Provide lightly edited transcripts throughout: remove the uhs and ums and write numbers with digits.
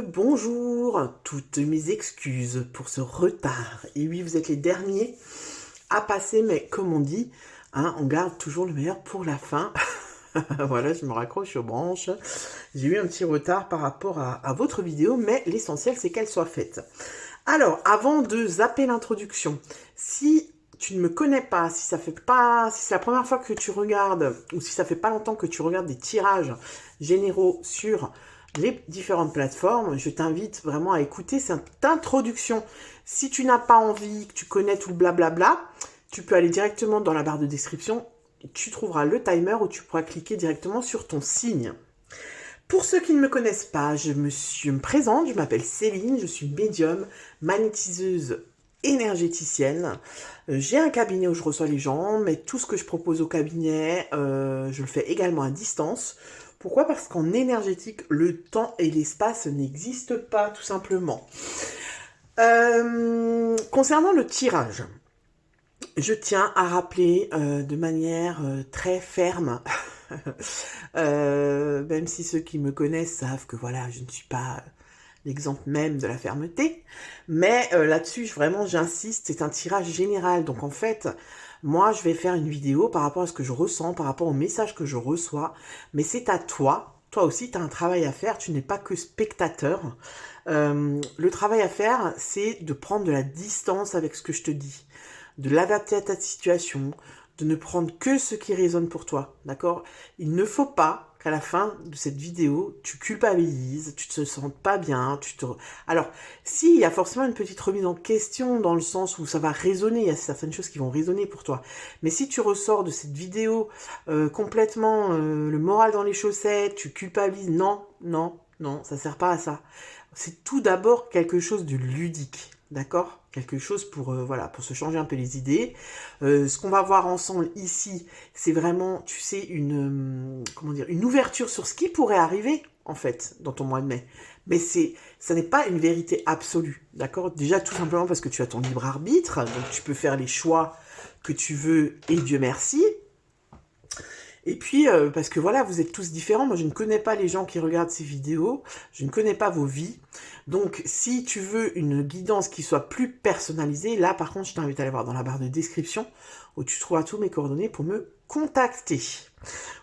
Bonjour, toutes mes excuses pour ce retard. Et oui, vous êtes les derniers à passer, mais comme on dit, hein, on garde toujours le meilleur pour la fin. Voilà, je me raccroche aux branches. J'ai eu un petit retard par rapport à votre vidéo, mais l'essentiel c'est qu'elle soit faite. Alors, avant de zapper l'introduction, si tu ne me connais pas, si c'est la première fois que tu regardes, ou si ça fait pas longtemps que tu regardes des tirages généraux sur les différentes plateformes, je t'invite vraiment à écouter cette introduction. Si tu n'as pas envie, que tu connais tout le blablabla, tu peux aller directement dans la barre de description, tu trouveras le timer où tu pourras cliquer directement sur ton signe. Pour ceux qui ne me connaissent pas, je me présente, je m'appelle Céline, je suis médium, magnétiseuse énergéticienne. J'ai un cabinet où je reçois les gens, mais tout ce que je propose au cabinet, je le fais également à distance. Pourquoi? Parce qu'en énergétique, le temps et l'espace n'existent pas, tout simplement. Concernant le tirage, je tiens à rappeler de manière très ferme, même si ceux qui me connaissent savent que voilà, je ne suis pas l'exemple même de la fermeté, mais là-dessus, vraiment, j'insiste, c'est un tirage général. Donc en fait, moi, je vais faire une vidéo par rapport à ce que je ressens, par rapport au message que je reçois, mais c'est à toi. Toi aussi, tu as un travail à faire, tu n'es pas que spectateur. Le travail à faire, c'est de prendre de la distance avec ce que je te dis, de l'adapter à ta situation, de ne prendre que ce qui résonne pour toi, d'accord? Il ne faut pas qu'à la fin de cette vidéo, tu culpabilises, tu te sens pas bien, Alors, si, il y a forcément une petite remise en question dans le sens où ça va résonner, il y a certaines choses qui vont résonner pour toi. Mais si tu ressors de cette vidéo complètement le moral dans les chaussettes, tu culpabilises, non, non, non, ça sert pas à ça. C'est tout d'abord quelque chose de ludique, d'accord? Quelque chose pour voilà, pour se changer un peu les idées. Ce qu'on va voir ensemble ici, c'est vraiment, tu sais, comment dire, une ouverture sur ce qui pourrait arriver en fait dans ton mois de mai. Mais ça n'est pas une vérité absolue, d'accord? Déjà tout simplement parce que tu as ton libre arbitre, donc tu peux faire les choix que tu veux et Dieu merci. Et puis, parce que voilà, vous êtes tous différents. Moi, je ne connais pas les gens qui regardent ces vidéos. Je ne connais pas vos vies. Donc, si tu veux une guidance qui soit plus personnalisée, là, par contre, je t'invite à aller voir dans la barre de description où tu trouveras tous mes coordonnées pour me contacter.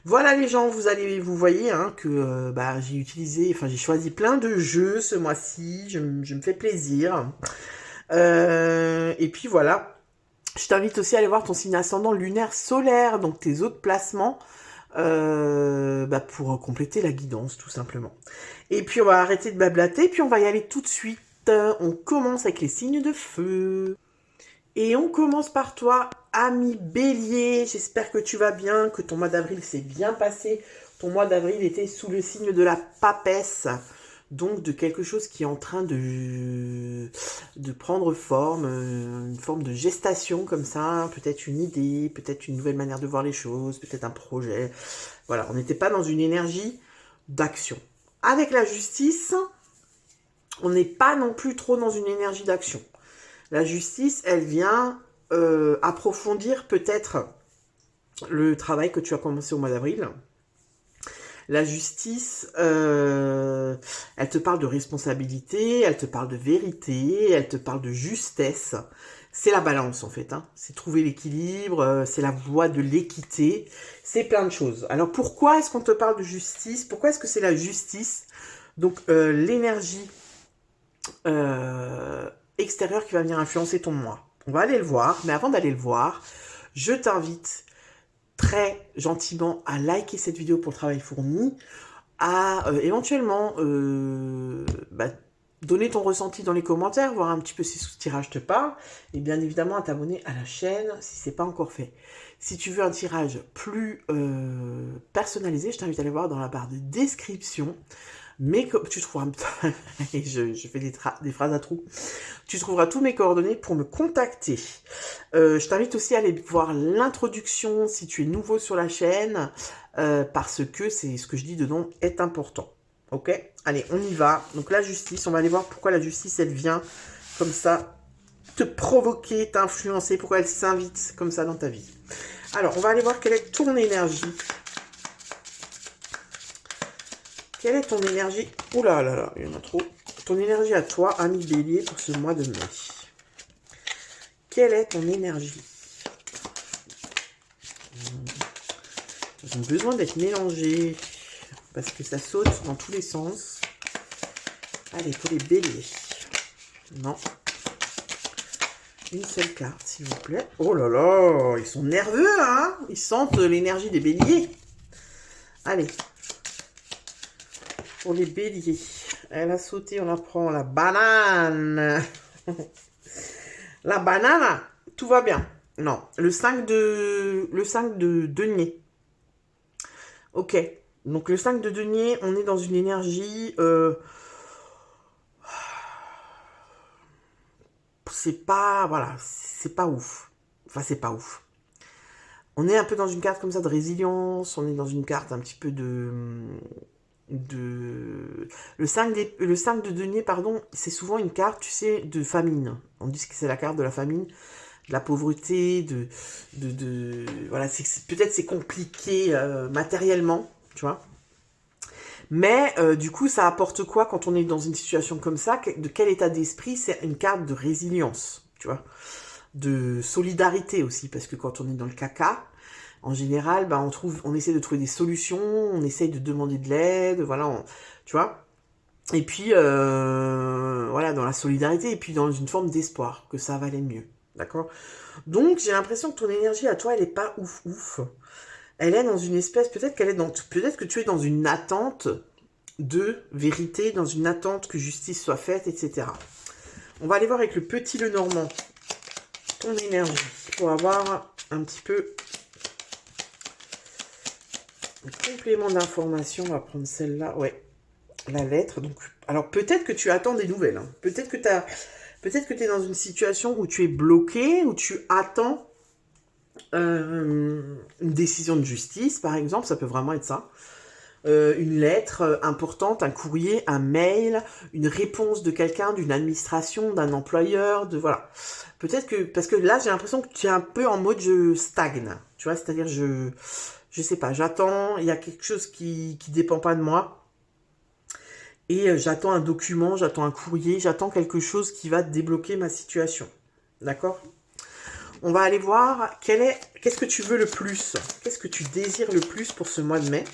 Voilà les gens, vous voyez hein, que j'ai choisi plein de jeux ce mois-ci. Je me fais plaisir. Et puis voilà. Je t'invite aussi à aller voir ton signe ascendant lunaire solaire, donc tes autres placements, pour compléter la guidance, tout simplement. Et puis, on va arrêter de blablater, puis on va y aller tout de suite. On commence avec les signes de feu. Et on commence par toi, ami Bélier. J'espère que tu vas bien, que ton mois d'avril s'est bien passé. Ton mois d'avril était sous le signe de la papesse. Donc de quelque chose qui est en train de prendre forme, une forme de gestation comme ça, peut-être une idée, peut-être une nouvelle manière de voir les choses, peut-être un projet. Voilà, on n'était pas dans une énergie d'action. Avec la justice, on n'est pas non plus trop dans une énergie d'action. La justice, elle vient approfondir peut-être le travail que tu as commencé au mois d'avril. La justice, elle te parle de responsabilité, elle te parle de vérité, elle te parle de justesse. C'est la balance en fait, hein. C'est trouver l'équilibre, c'est la voie de l'équité, c'est plein de choses. Alors pourquoi est-ce qu'on te parle de justice? Pourquoi est-ce que c'est la justice? Donc l'énergie extérieure qui va venir influencer ton moi. On va aller le voir, mais avant d'aller le voir, je t'invite très gentiment à liker cette vidéo pour le travail fourni, à éventuellement donner ton ressenti dans les commentaires, voir un petit peu si ce tirage te parle, et bien évidemment à t'abonner à la chaîne si ce n'est pas encore fait. Si tu veux un tirage plus personnalisé, je t'invite à aller voir dans la barre de description. Mais tu trouveras, je fais des phrases à trous, tu trouveras tous mes coordonnées pour me contacter. Je t'invite aussi à aller voir l'introduction si tu es nouveau sur la chaîne, parce que c'est ce que je dis dedans est important. Ok? Allez, on y va. Donc la justice, on va aller voir pourquoi la justice, elle vient comme ça te provoquer, t'influencer, pourquoi elle s'invite comme ça dans ta vie. Alors, on va aller voir quelle est ton énergie. Quelle est ton énergie? Ouh là là là, il y en a trop. ton énergie à toi, ami Bélier, pour ce mois de mai. Quelle est ton énergie? Ils ont besoin d'être mélangés parce que ça saute dans tous les sens. Allez, pour les béliers. Non. Une seule carte, s'il vous plaît. Oh là là, ils sont nerveux, hein? Ils sentent l'énergie des béliers. Allez. Pour les béliers. Elle a sauté, on la prend. La banane. La banane, tout va bien. Non, le 5 de denier. Ok. Donc le 5 de denier, on est dans une énergie... c'est pas... Voilà, c'est pas ouf. Enfin, c'est pas ouf. On est un peu dans une carte comme ça de résilience. On est dans une carte un petit peu le 5 de denier, pardon, c'est souvent une carte, tu sais, de famine. On dit que c'est la carte de la famine, de la pauvreté, voilà, peut-être c'est compliqué matériellement, tu vois. Mais du coup, ça apporte quoi quand on est dans une situation comme ça? De quel état d'esprit? C'est une carte de résilience, tu vois, de solidarité aussi, parce que quand on est dans le caca, en général, bah, on essaie de trouver des solutions, on essaie de demander de l'aide, voilà, tu vois. Et puis, voilà, dans la solidarité, et puis dans une forme d'espoir, que ça va aller mieux, d'accord? Donc, j'ai l'impression que ton énergie à toi, elle est pas ouf ouf. Elle est dans une espèce, peut-être que tu es dans une attente de vérité, dans une attente que justice soit faite, etc. On va aller voir avec le petit Lenormand ton énergie, pour avoir un petit peu... complément d'information, on va prendre celle-là, ouais, la lettre. Donc, alors peut-être que tu attends des nouvelles, hein. Peut-être que tu es dans une situation où tu es bloqué, où tu attends une décision de justice, par exemple, ça peut vraiment être ça. Une lettre importante, un courrier, un mail, une réponse de quelqu'un, d'une administration, d'un employeur, voilà. Peut-être que, parce que là, j'ai l'impression que tu es un peu en mode je stagne, tu vois, c'est-à-dire je sais pas, j'attends, il y a quelque chose qui dépend pas de moi. Et j'attends un document, j'attends un courrier, j'attends quelque chose qui va débloquer ma situation. D'accord? On va aller voir qu'est-ce que tu veux le plus? Qu'est-ce que tu désires le plus pour ce mois de mai?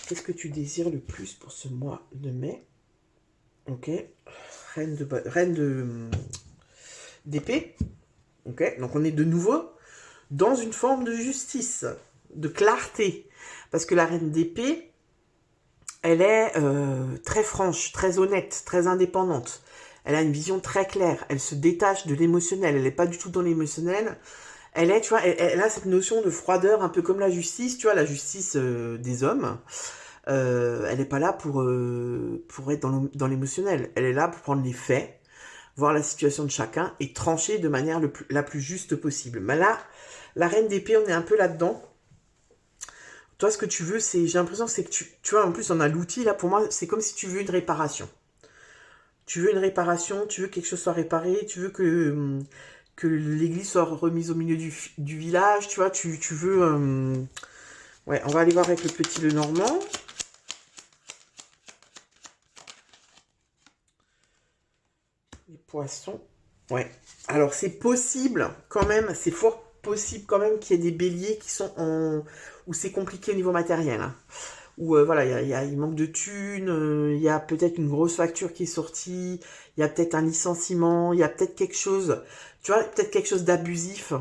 Qu'est-ce que tu désires le plus pour ce mois de mai? Ok. Reine d'épée. Ok. Donc on est de nouveau dans une forme de justice, de clarté. Parce que la reine d'épée, elle est très franche, très honnête, très indépendante. Elle a une vision très claire. Elle se détache de l'émotionnel. Elle n'est pas du tout dans l'émotionnel. Elle est, tu vois, elle a cette notion de froideur, un peu comme la justice, tu vois, la justice des hommes. Elle n'est pas là pour être dans l'émotionnel. Elle est là pour prendre les faits, voir la situation de chacun et trancher de manière la plus juste possible. Mais là, la reine d'épée, on est un peu là-dedans. Toi, ce que tu veux, j'ai l'impression que c'est que tu vois, en plus, on a l'outil, là, pour moi, c'est comme si tu veux une réparation. Tu veux une réparation, tu veux que quelque chose soit réparé, tu veux que l'église soit remise au milieu du village, tu vois, tu veux... Ouais, on va aller voir avec le petit Lenormand. Les poissons. Ouais. Alors, c'est possible, quand même, c'est fort possible quand même qu'il y ait des béliers qui sont où c'est compliqué au niveau matériel, hein. Où voilà, il manque de thunes, il y a peut-être une grosse facture qui est sortie, il y a peut-être un licenciement, il y a peut-être quelque chose, tu vois, peut-être quelque chose d'abusif,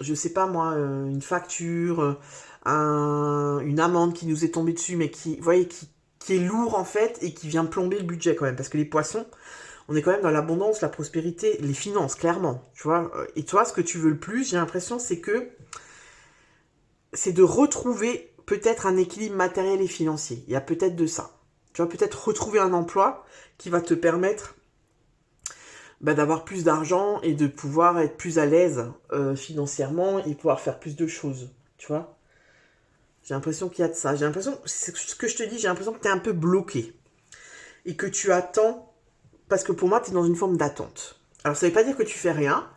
je sais pas moi, une facture, une amende qui nous est tombée dessus, mais qui, vous voyez, qui est lourd en fait, et qui vient plomber le budget quand même, parce que les poissons, on est quand même dans l'abondance, la prospérité, les finances, clairement, tu vois. Et toi, ce que tu veux le plus, j'ai l'impression, c'est de retrouver peut-être un équilibre matériel et financier. Il y a peut-être de ça. Tu vas peut-être retrouver un emploi qui va te permettre d'avoir plus d'argent et de pouvoir être plus à l'aise financièrement et pouvoir faire plus de choses. Tu vois? J'ai l'impression qu'il y a de ça. J'ai l'impression, c'est ce que je te dis, j'ai l'impression que tu es un peu bloqué. Et que tu attends, parce que pour moi, tu es dans une forme d'attente. Alors, ça ne veut pas dire que tu fais rien.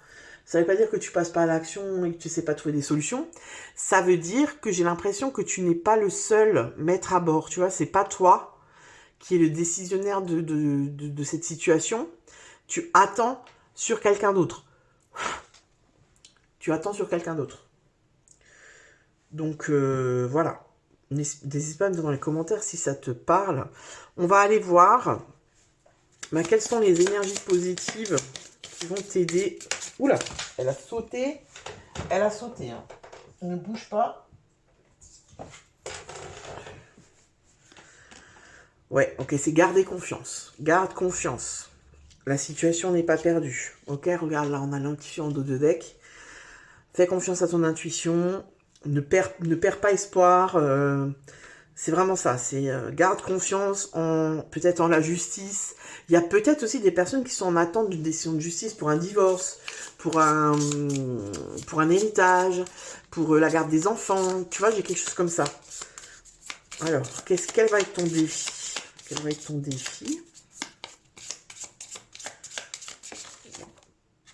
Ça ne veut pas dire que tu passes pas à l'action et que tu ne sais pas trouver des solutions. Ça veut dire que j'ai l'impression que tu n'es pas le seul maître à bord. Tu vois, c'est pas toi qui est le décisionnaire de cette situation, tu attends sur quelqu'un d'autre. Tu attends sur quelqu'un d'autre. Donc, voilà. N'hésite pas à me dire dans les commentaires si ça te parle. On va aller voir quelles sont les énergies positives qui vont t'aider. Oula, elle a sauté. Elle a sauté. Hein. Ne bouge pas. Ouais, ok, c'est garder confiance. Garde confiance. La situation n'est pas perdue. Ok, regarde, là, on a l'intuition en dos de deck. Fais confiance à ton intuition. Ne perds pas espoir. C'est vraiment ça. C'est garde confiance peut-être en la justice. Il y a peut-être aussi des personnes qui sont en attente d'une décision de justice pour un divorce, pour un héritage, pour la garde des enfants. Tu vois, j'ai quelque chose comme ça. Alors, quel va être ton défi? Quel va être ton défi?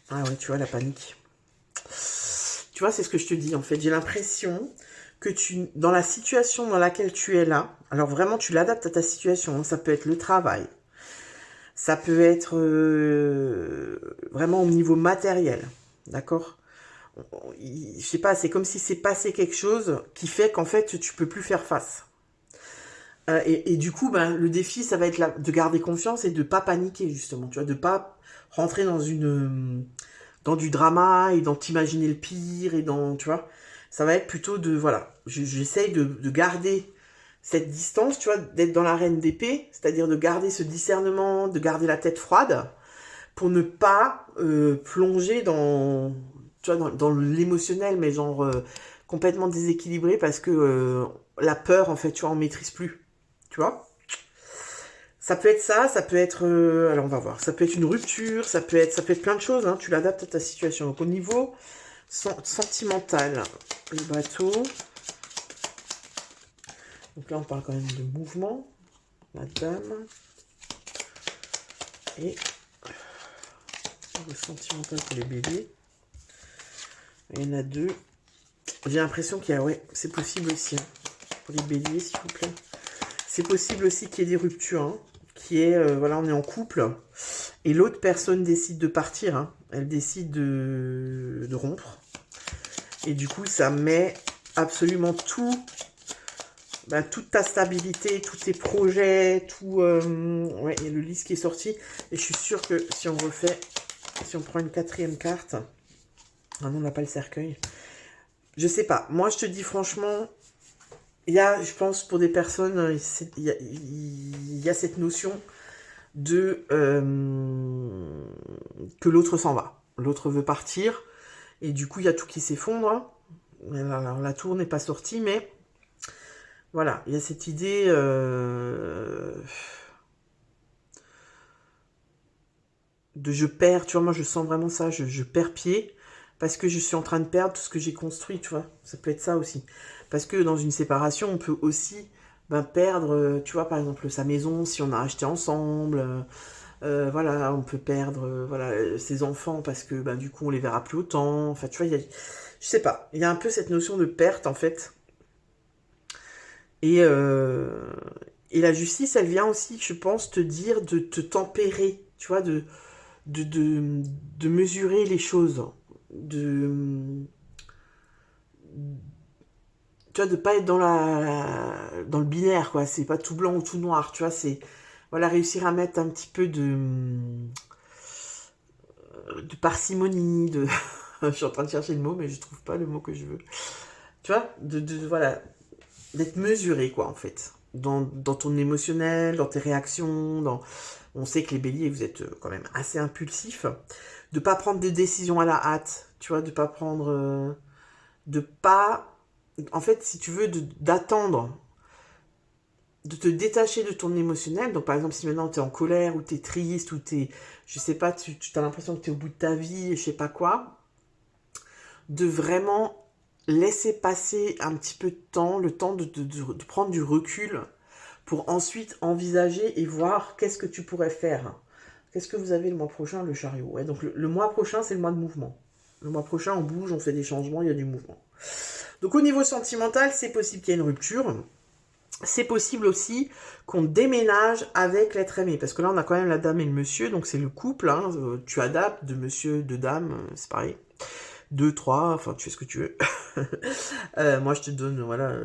Ah ouais, tu vois, la panique. Tu vois, c'est ce que je te dis, en fait. J'ai l'impression que dans la situation dans laquelle tu es là, alors vraiment, tu l'adaptes à ta situation. Hein, ça peut être le travail. Ça peut être vraiment au niveau matériel. D'accord? Je sais pas, c'est comme si c'est passé quelque chose qui fait qu'en fait, tu peux plus faire face. Et du coup, le défi, ça va être de garder confiance et de pas paniquer, justement. Tu vois, de pas rentrer dans du drama et dans t'imaginer le pire et tu vois, ça va être plutôt voilà, j'essaye de garder cette distance, tu vois, d'être dans la reine d'épée, c'est-à-dire de garder ce discernement, de garder la tête froide pour ne pas plonger tu vois, dans l'émotionnel, mais genre complètement déséquilibré parce que la peur, en fait, tu vois, on maîtrise plus, tu vois. Ça peut être ça, ça peut être... alors, on va voir. Ça peut être une rupture, ça peut être plein de choses. Hein, tu l'adaptes à ta situation. Donc, au niveau sentimental, le bateau. Donc là, on parle quand même de mouvement. La dame. Et le sentimental pour les béliers. Il y en a deux. J'ai l'impression qu'il y a... Ouais, c'est possible aussi. Hein, pour les béliers, s'il vous plaît. C'est possible aussi qu'il y ait des ruptures. Hein, qui est, voilà, on est en couple, et l'autre personne décide de partir, hein, elle décide de rompre, et du coup, ça met absolument toute ta stabilité, tous tes projets, tout, ouais, il y a le liste qui est sorti, et je suis sûre que si on prend une quatrième carte, ah non, on n'a pas le cercueil, je sais pas, moi je te dis franchement, il y a, je pense, pour des personnes, il y a cette notion de que l'autre s'en va. L'autre veut partir, et du coup, il y a tout qui s'effondre. Alors, la tour n'est pas sortie, mais voilà, il y a cette idée de je perds, tu vois, moi je sens vraiment ça, je perds pied, parce que je suis en train de perdre tout ce que j'ai construit, tu vois, ça peut être ça aussi. Parce que dans une séparation, on peut aussi perdre, tu vois, par exemple, sa maison, si on a acheté ensemble, voilà, on peut perdre voilà, ses enfants, parce que du coup, on les verra plus autant, enfin, tu vois, je sais pas, il y a un peu cette notion de perte, en fait, et la justice, elle vient aussi, je pense, te dire de te tempérer, tu vois, de mesurer les choses, tu vois, de pas être dans le binaire, quoi, c'est pas tout blanc ou tout noir, tu vois, c'est, voilà, réussir à mettre un petit peu de parcimonie, je suis en train de chercher le mot, mais je trouve pas le mot que je veux, tu vois, voilà, d'être mesuré, quoi, en fait, dans ton émotionnel, dans tes réactions, on sait que les béliers, vous êtes quand même assez impulsifs, de pas prendre des décisions à la hâte, tu vois, de pas prendre, en fait, si tu veux, d'attendre, de te détacher de ton émotionnel. Donc, par exemple, si maintenant tu es en colère, ou tu es triste, ou je sais pas, tu as l'impression que tu es au bout de ta vie, je sais pas quoi, de vraiment laisser passer un petit peu de temps, le temps de prendre du recul, pour ensuite envisager et voir qu'est-ce que tu pourrais faire. Qu'est-ce que vous avez le mois prochain? Le chariot. Ouais, donc le mois prochain, c'est le mois de mouvement. Le mois prochain, on bouge, on fait des changements, il y a du mouvement. Donc au niveau sentimental, c'est possible qu'il y ait une rupture. C'est possible aussi qu'on déménage avec l'être aimé. Parce que là, on a quand même la dame et le monsieur. Donc, c'est le couple. Hein, tu adaptes de monsieur, de dame. C'est pareil. 2, 3. Enfin, tu fais ce que tu veux. Moi, je te donne, voilà,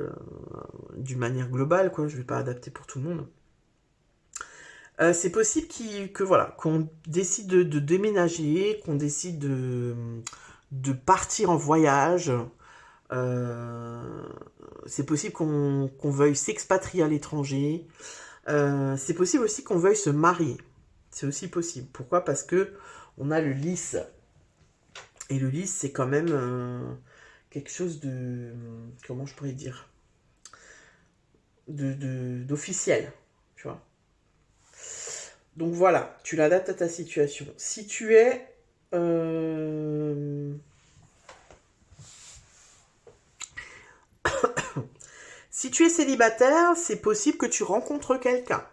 d'une manière globale, quoi. Je vais pas adapter pour tout le monde. C'est possible que voilà, qu'on décide de déménager, qu'on décide de partir en voyage. Euh, c'est possible qu'on veuille s'expatrier à l'étranger. C'est possible aussi qu'on veuille se marier. C'est aussi possible. Pourquoi? Parce que on a le lys. Et le lys, c'est quand même quelque chose de... Comment je pourrais dire? D'officiel. Tu vois? Donc voilà, tu l'adaptes à ta situation. Si tu es... Si tu es célibataire, c'est possible que tu rencontres quelqu'un.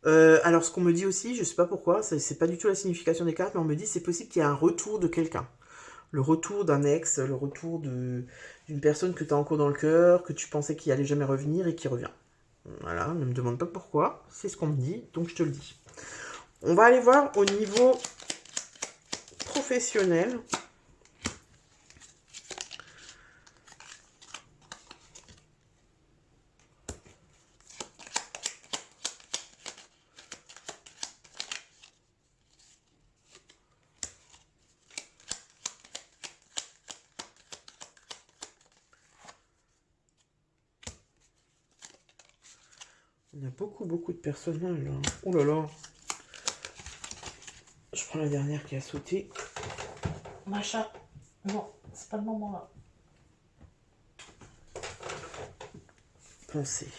Alors ce qu'on me dit aussi, je sais pas pourquoi, c'est pas du tout la signification des cartes, mais on me dit c'est possible qu'il y ait un retour de quelqu'un. Le retour d'un ex, le retour d'une personne que tu as encore dans le cœur, que tu pensais qu'il allait jamais revenir et qui revient. Voilà, ne me demande pas pourquoi, c'est ce qu'on me dit, donc je te le dis. On va aller voir au niveau professionnel. Il y a beaucoup de personnages. Hein. Oh là là. Je prends la dernière qui a sauté. Machin. Non, c'est pas le moment là. Pensez.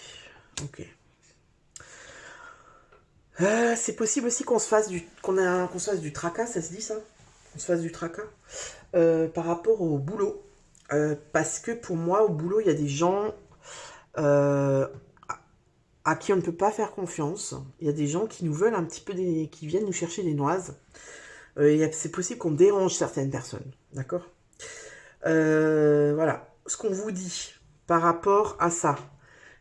Ok. C'est possible aussi qu'on se fasse qu'on se fasse du tracas, ça se dit ça? Qu'on se fasse du tracas par rapport au boulot. Parce que pour moi, au boulot, il y a des gens à qui on ne peut pas faire confiance. Il y a des gens qui nous veulent un petit peu qui viennent nous chercher des noises. C'est possible qu'on dérange certaines personnes, d'accord? Voilà. Ce qu'on vous dit par rapport à ça,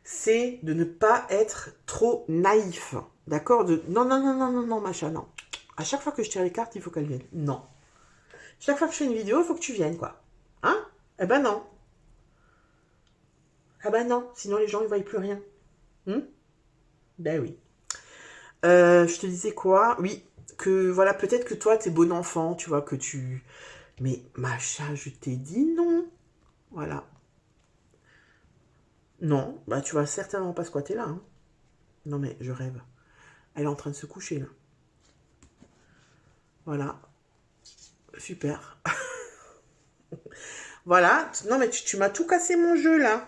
c'est de ne pas être trop naïf, d'accord? Non, machin, non. À chaque fois que je tire les cartes, il faut qu'elles viennent. Non. Chaque fois que je fais une vidéo, il faut que tu viennes, quoi. Hein? Eh ben non. Ah ben non, sinon les gens, ils voient plus rien. Ben oui. Je te disais quoi? Oui, que voilà, peut-être que toi, t'es bon enfant, tu vois, que tu... Mais machin, je t'ai dit non. Voilà. Non, bah tu vas certainement pas squatter là. Hein. Non mais je rêve. Elle est en train de se coucher là. Voilà. Super. Voilà. Non mais tu m'as tout cassé mon jeu là.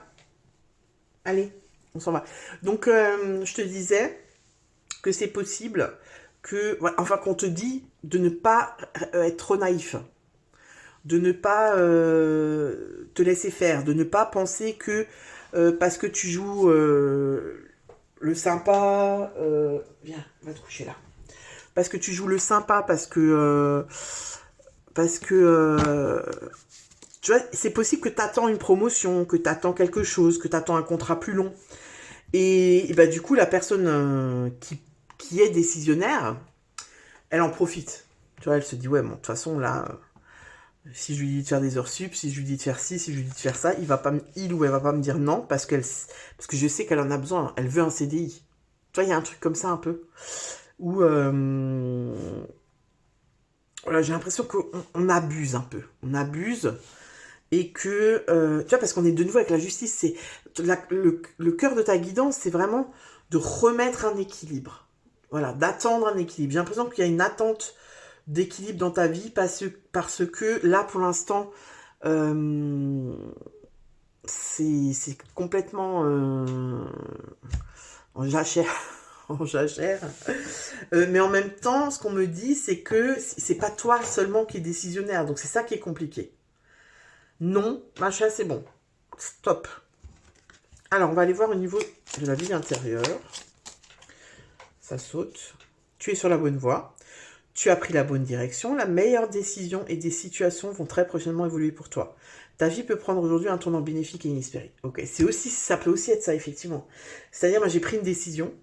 Allez, on s'en va. Donc je te disais que c'est possible que... Enfin qu'on te dit de ne pas être trop naïf. De ne pas te laisser faire. De ne pas penser que parce que tu joues le sympa... viens, va te coucher là. Parce que tu joues le sympa, parce que tu vois, c'est possible que tu attends une promotion, que tu attends quelque chose, que tu attends un contrat plus long. Et bah, du coup, la personne qui est décisionnaire, elle en profite. Tu vois, elle se dit, ouais, bon, de toute façon, là, si je lui dis de faire des heures sup, si je lui dis de faire ci, si je lui dis de faire ça, il ou elle va pas me dire non parce que je sais qu'elle en a besoin. Elle veut un CDI. Tu vois, il y a un truc comme ça un peu. Où voilà, j'ai l'impression qu'on abuse un peu. On abuse et que, tu vois, parce qu'on est de nouveau avec la justice, c'est le cœur de ta guidance, c'est vraiment de remettre un équilibre. Voilà, d'attendre un équilibre. J'ai l'impression qu'il y a une attente d'équilibre dans ta vie parce que là, pour l'instant, c'est complètement en jachère. En jachère. Mais en même temps, ce qu'on me dit, c'est que c'est pas toi seulement qui est décisionnaire. Donc c'est ça qui est compliqué. Non, machin, c'est bon. Stop. Alors, on va aller voir au niveau de la vie intérieure. Ça saute. Tu es sur la bonne voie. Tu as pris la bonne direction, la meilleure décision et des situations vont très prochainement évoluer pour toi. Ta vie peut prendre aujourd'hui un tournant bénéfique et inespéré. Ok, c'est aussi, ça peut aussi être ça, effectivement. C'est-à-dire, moi, j'ai pris une décision.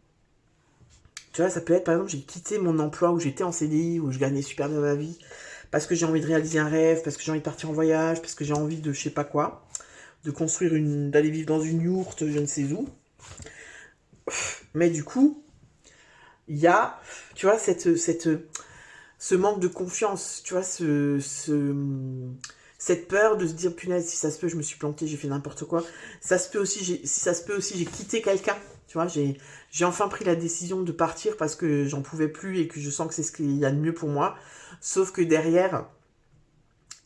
Tu vois, ça peut être, par exemple, j'ai quitté mon emploi où j'étais en CDI, où je gagnais super bien ma vie, parce que j'ai envie de réaliser un rêve, parce que j'ai envie de partir en voyage, parce que j'ai envie de je sais pas quoi, de construire d'aller vivre dans une yourte, je ne sais où. Mais du coup, il y a, tu vois, ce manque de confiance, tu vois, cette peur de se dire, punaise, si ça se peut, je me suis plantée, j'ai fait n'importe quoi. Ça se peut aussi, si ça se peut aussi, j'ai quitté quelqu'un. Tu vois, j'ai enfin pris la décision de partir parce que j'en pouvais plus et que je sens que c'est ce qu'il y a de mieux pour moi. Sauf que derrière,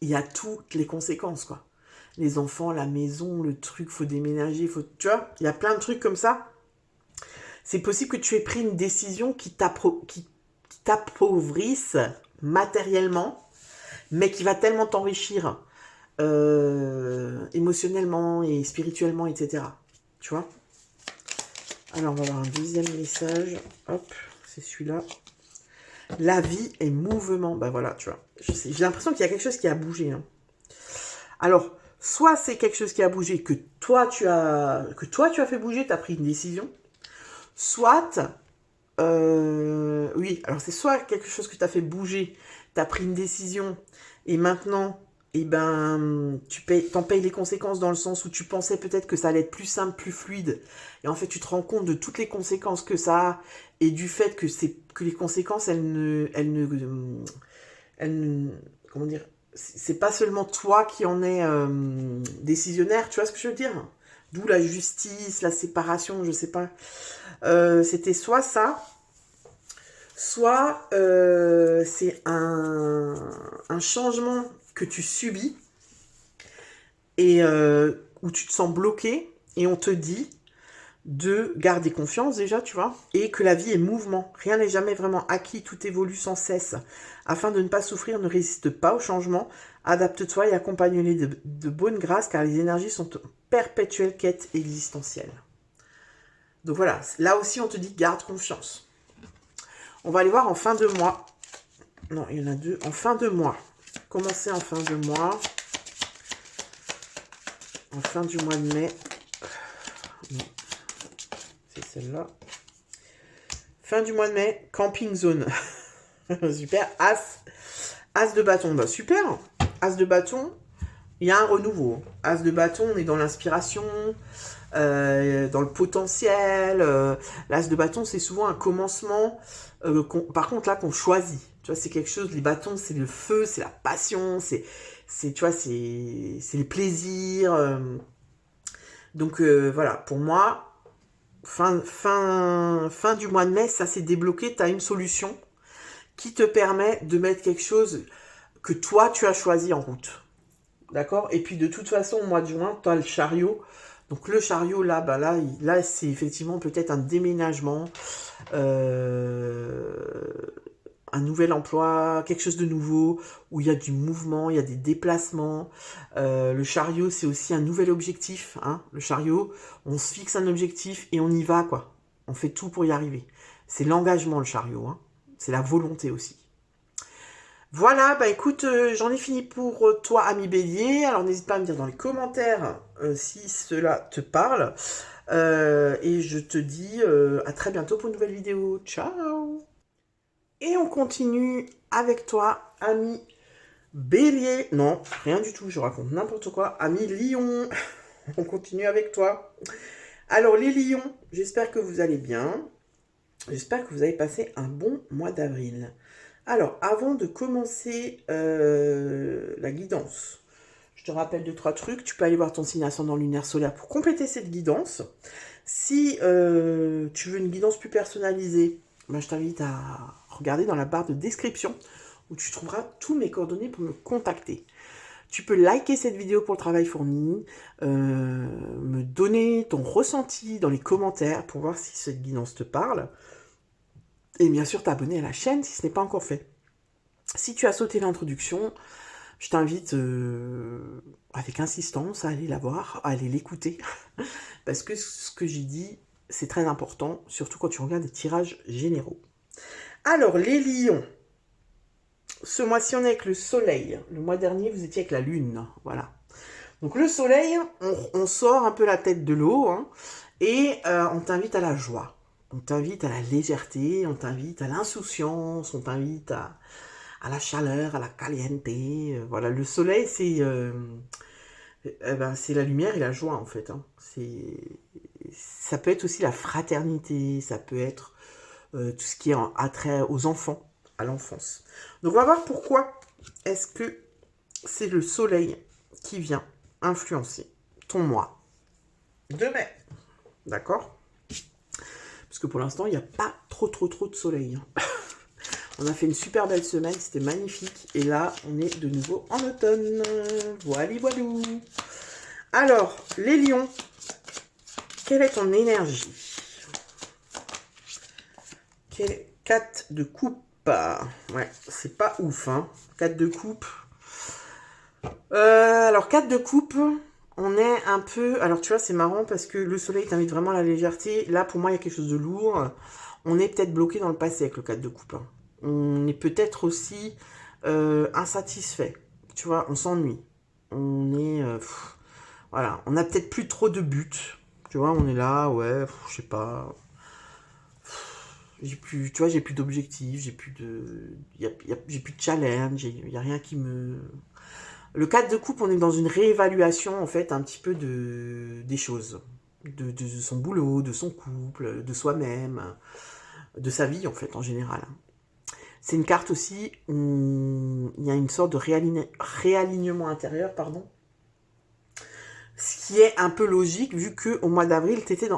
il y a toutes les conséquences, quoi. Les enfants, la maison, le truc, faut déménager, tu vois, il y a plein de trucs comme ça. C'est possible que tu aies pris une décision qui t'appauvrisse matériellement, mais qui va tellement t'enrichir émotionnellement et spirituellement, etc. Tu vois? Alors, on va avoir un deuxième message. Hop, c'est celui-là. La vie est mouvement. Ben voilà, tu vois. J'ai l'impression qu'il y a quelque chose qui a bougé. Hein. Alors, soit c'est quelque chose qui a bougé, que toi, tu as fait bouger, tu as pris une décision. Soit, oui, alors c'est soit quelque chose que tu as fait bouger, tu as pris une décision, et maintenant, eh ben, t'en payes les conséquences dans le sens où tu pensais peut-être que ça allait être plus simple, plus fluide, et en fait tu te rends compte de toutes les conséquences que ça a, et du fait que les conséquences, comment dire, c'est pas seulement toi qui en es décisionnaire, tu vois ce que je veux dire? D'où la justice, la séparation, je sais pas. C'était soit ça, soit c'est un changement que tu subis et où tu te sens bloqué et on te dit de garder confiance déjà, tu vois, et que la vie est mouvement. Rien n'est jamais vraiment acquis, tout évolue sans cesse. Afin de ne pas souffrir, ne résiste pas au changement, adapte-toi et accompagne-les de bonne grâce car les énergies sont en perpétuelle quête existentielle. Donc voilà, là aussi on te dit garde confiance. On va aller voir en fin de mois. Non, il y en a deux. En fin de mois. Commencer en fin de mois. En fin du mois de mai. Non, c'est celle-là. Fin du mois de mai, camping zone. Super. As de bâton. Bah, super. As de bâton, il y a un renouveau. As de bâton, on est dans l'inspiration, dans le potentiel. L'as de bâton, c'est souvent un commencement. Par contre, là, qu'on choisit. Tu vois, c'est quelque chose, les bâtons, c'est le feu, c'est la passion, tu vois, c'est les plaisirs. Donc, voilà, pour moi, fin du mois de mai, ça s'est débloqué, tu as une solution qui te permet de mettre quelque chose que toi, tu as choisi en route. D'accord? Et puis, de toute façon, au mois de juin, tu as le chariot. Donc, le chariot, là, bah là c'est effectivement peut-être un déménagement, un nouvel emploi, quelque chose de nouveau, où il y a du mouvement, il y a des déplacements. Le chariot, c'est aussi un nouvel objectif. Hein. Le chariot, on se fixe un objectif et on y va, quoi. On fait tout pour y arriver. C'est l'engagement, le chariot. Hein. C'est la volonté aussi. Voilà, bah écoute, j'en ai fini pour toi, ami Bélier. Alors n'hésite pas à me dire dans les commentaires si cela te parle. Et je te dis à très bientôt pour une nouvelle vidéo. Ciao! Et on continue avec toi, ami Bélier. Non, rien du tout, je raconte n'importe quoi. Ami Lion, on continue avec toi. Alors les lions, j'espère que vous allez bien. J'espère que vous avez passé un bon mois d'avril. Alors, avant de commencer la guidance, je te rappelle 2-3 trucs. Tu peux aller voir ton signe ascendant lunaire solaire pour compléter cette guidance. Si tu veux une guidance plus personnalisée, ben, je t'invite à regarder dans la barre de description où tu trouveras tous mes coordonnées pour me contacter. Tu peux liker cette vidéo pour le travail fourni, me donner ton ressenti dans les commentaires pour voir si cette guidance te parle. Et bien sûr, t'abonner à la chaîne si ce n'est pas encore fait. Si tu as sauté l'introduction, je t'invite avec insistance à aller la voir, à aller l'écouter. Parce que ce que j'ai dit, c'est très important, surtout quand tu regardes des tirages généraux. Alors, les lions. Ce mois-ci, on est avec le soleil. Le mois dernier, vous étiez avec la lune. Voilà. Donc le soleil, on sort un peu la tête de l'eau, hein, et on t'invite à la joie. On t'invite à la légèreté, on t'invite à l'insouciance, on t'invite à la chaleur, à la caliente. Voilà, le soleil, c'est la lumière et la joie, en fait. Hein. Ça peut être aussi la fraternité, ça peut être tout ce qui est en attrait aux enfants, à l'enfance. Donc on va voir pourquoi est-ce que c'est le soleil qui vient influencer ton mois de mai. D'accord? Parce que pour l'instant, il n'y a pas trop de soleil. On a fait une super belle semaine, c'était magnifique. Et là, on est de nouveau en automne. Voilà, voilou. Alors, les lions, quelle est ton énergie? 4 de coupe. Ouais, c'est pas ouf, hein. 4 de coupe. Alors, 4 de coupe, on est un peu... Alors, tu vois, c'est marrant parce que le soleil t'invite vraiment à la légèreté. Là, pour moi, il y a quelque chose de lourd. On est peut-être bloqué dans le passé avec le 4 de coupe. Hein. On est peut-être aussi insatisfait. Tu vois, on s'ennuie. On est... voilà, on a peut-être plus trop de buts. Tu vois, on est là, ouais, je sais pas... J'ai plus, tu vois, j'ai plus d'objectifs, j'ai plus de... j'ai plus de challenge, il n'y a rien qui me... Le 4 de coupe, on est dans une réévaluation, en fait, un petit peu des choses. De son boulot, de son couple, de soi-même, de sa vie, en fait, en général. C'est une carte aussi où il y a une sorte de réalignement intérieur, pardon. Ce qui est un peu logique, vu qu'au mois d'avril, tu étais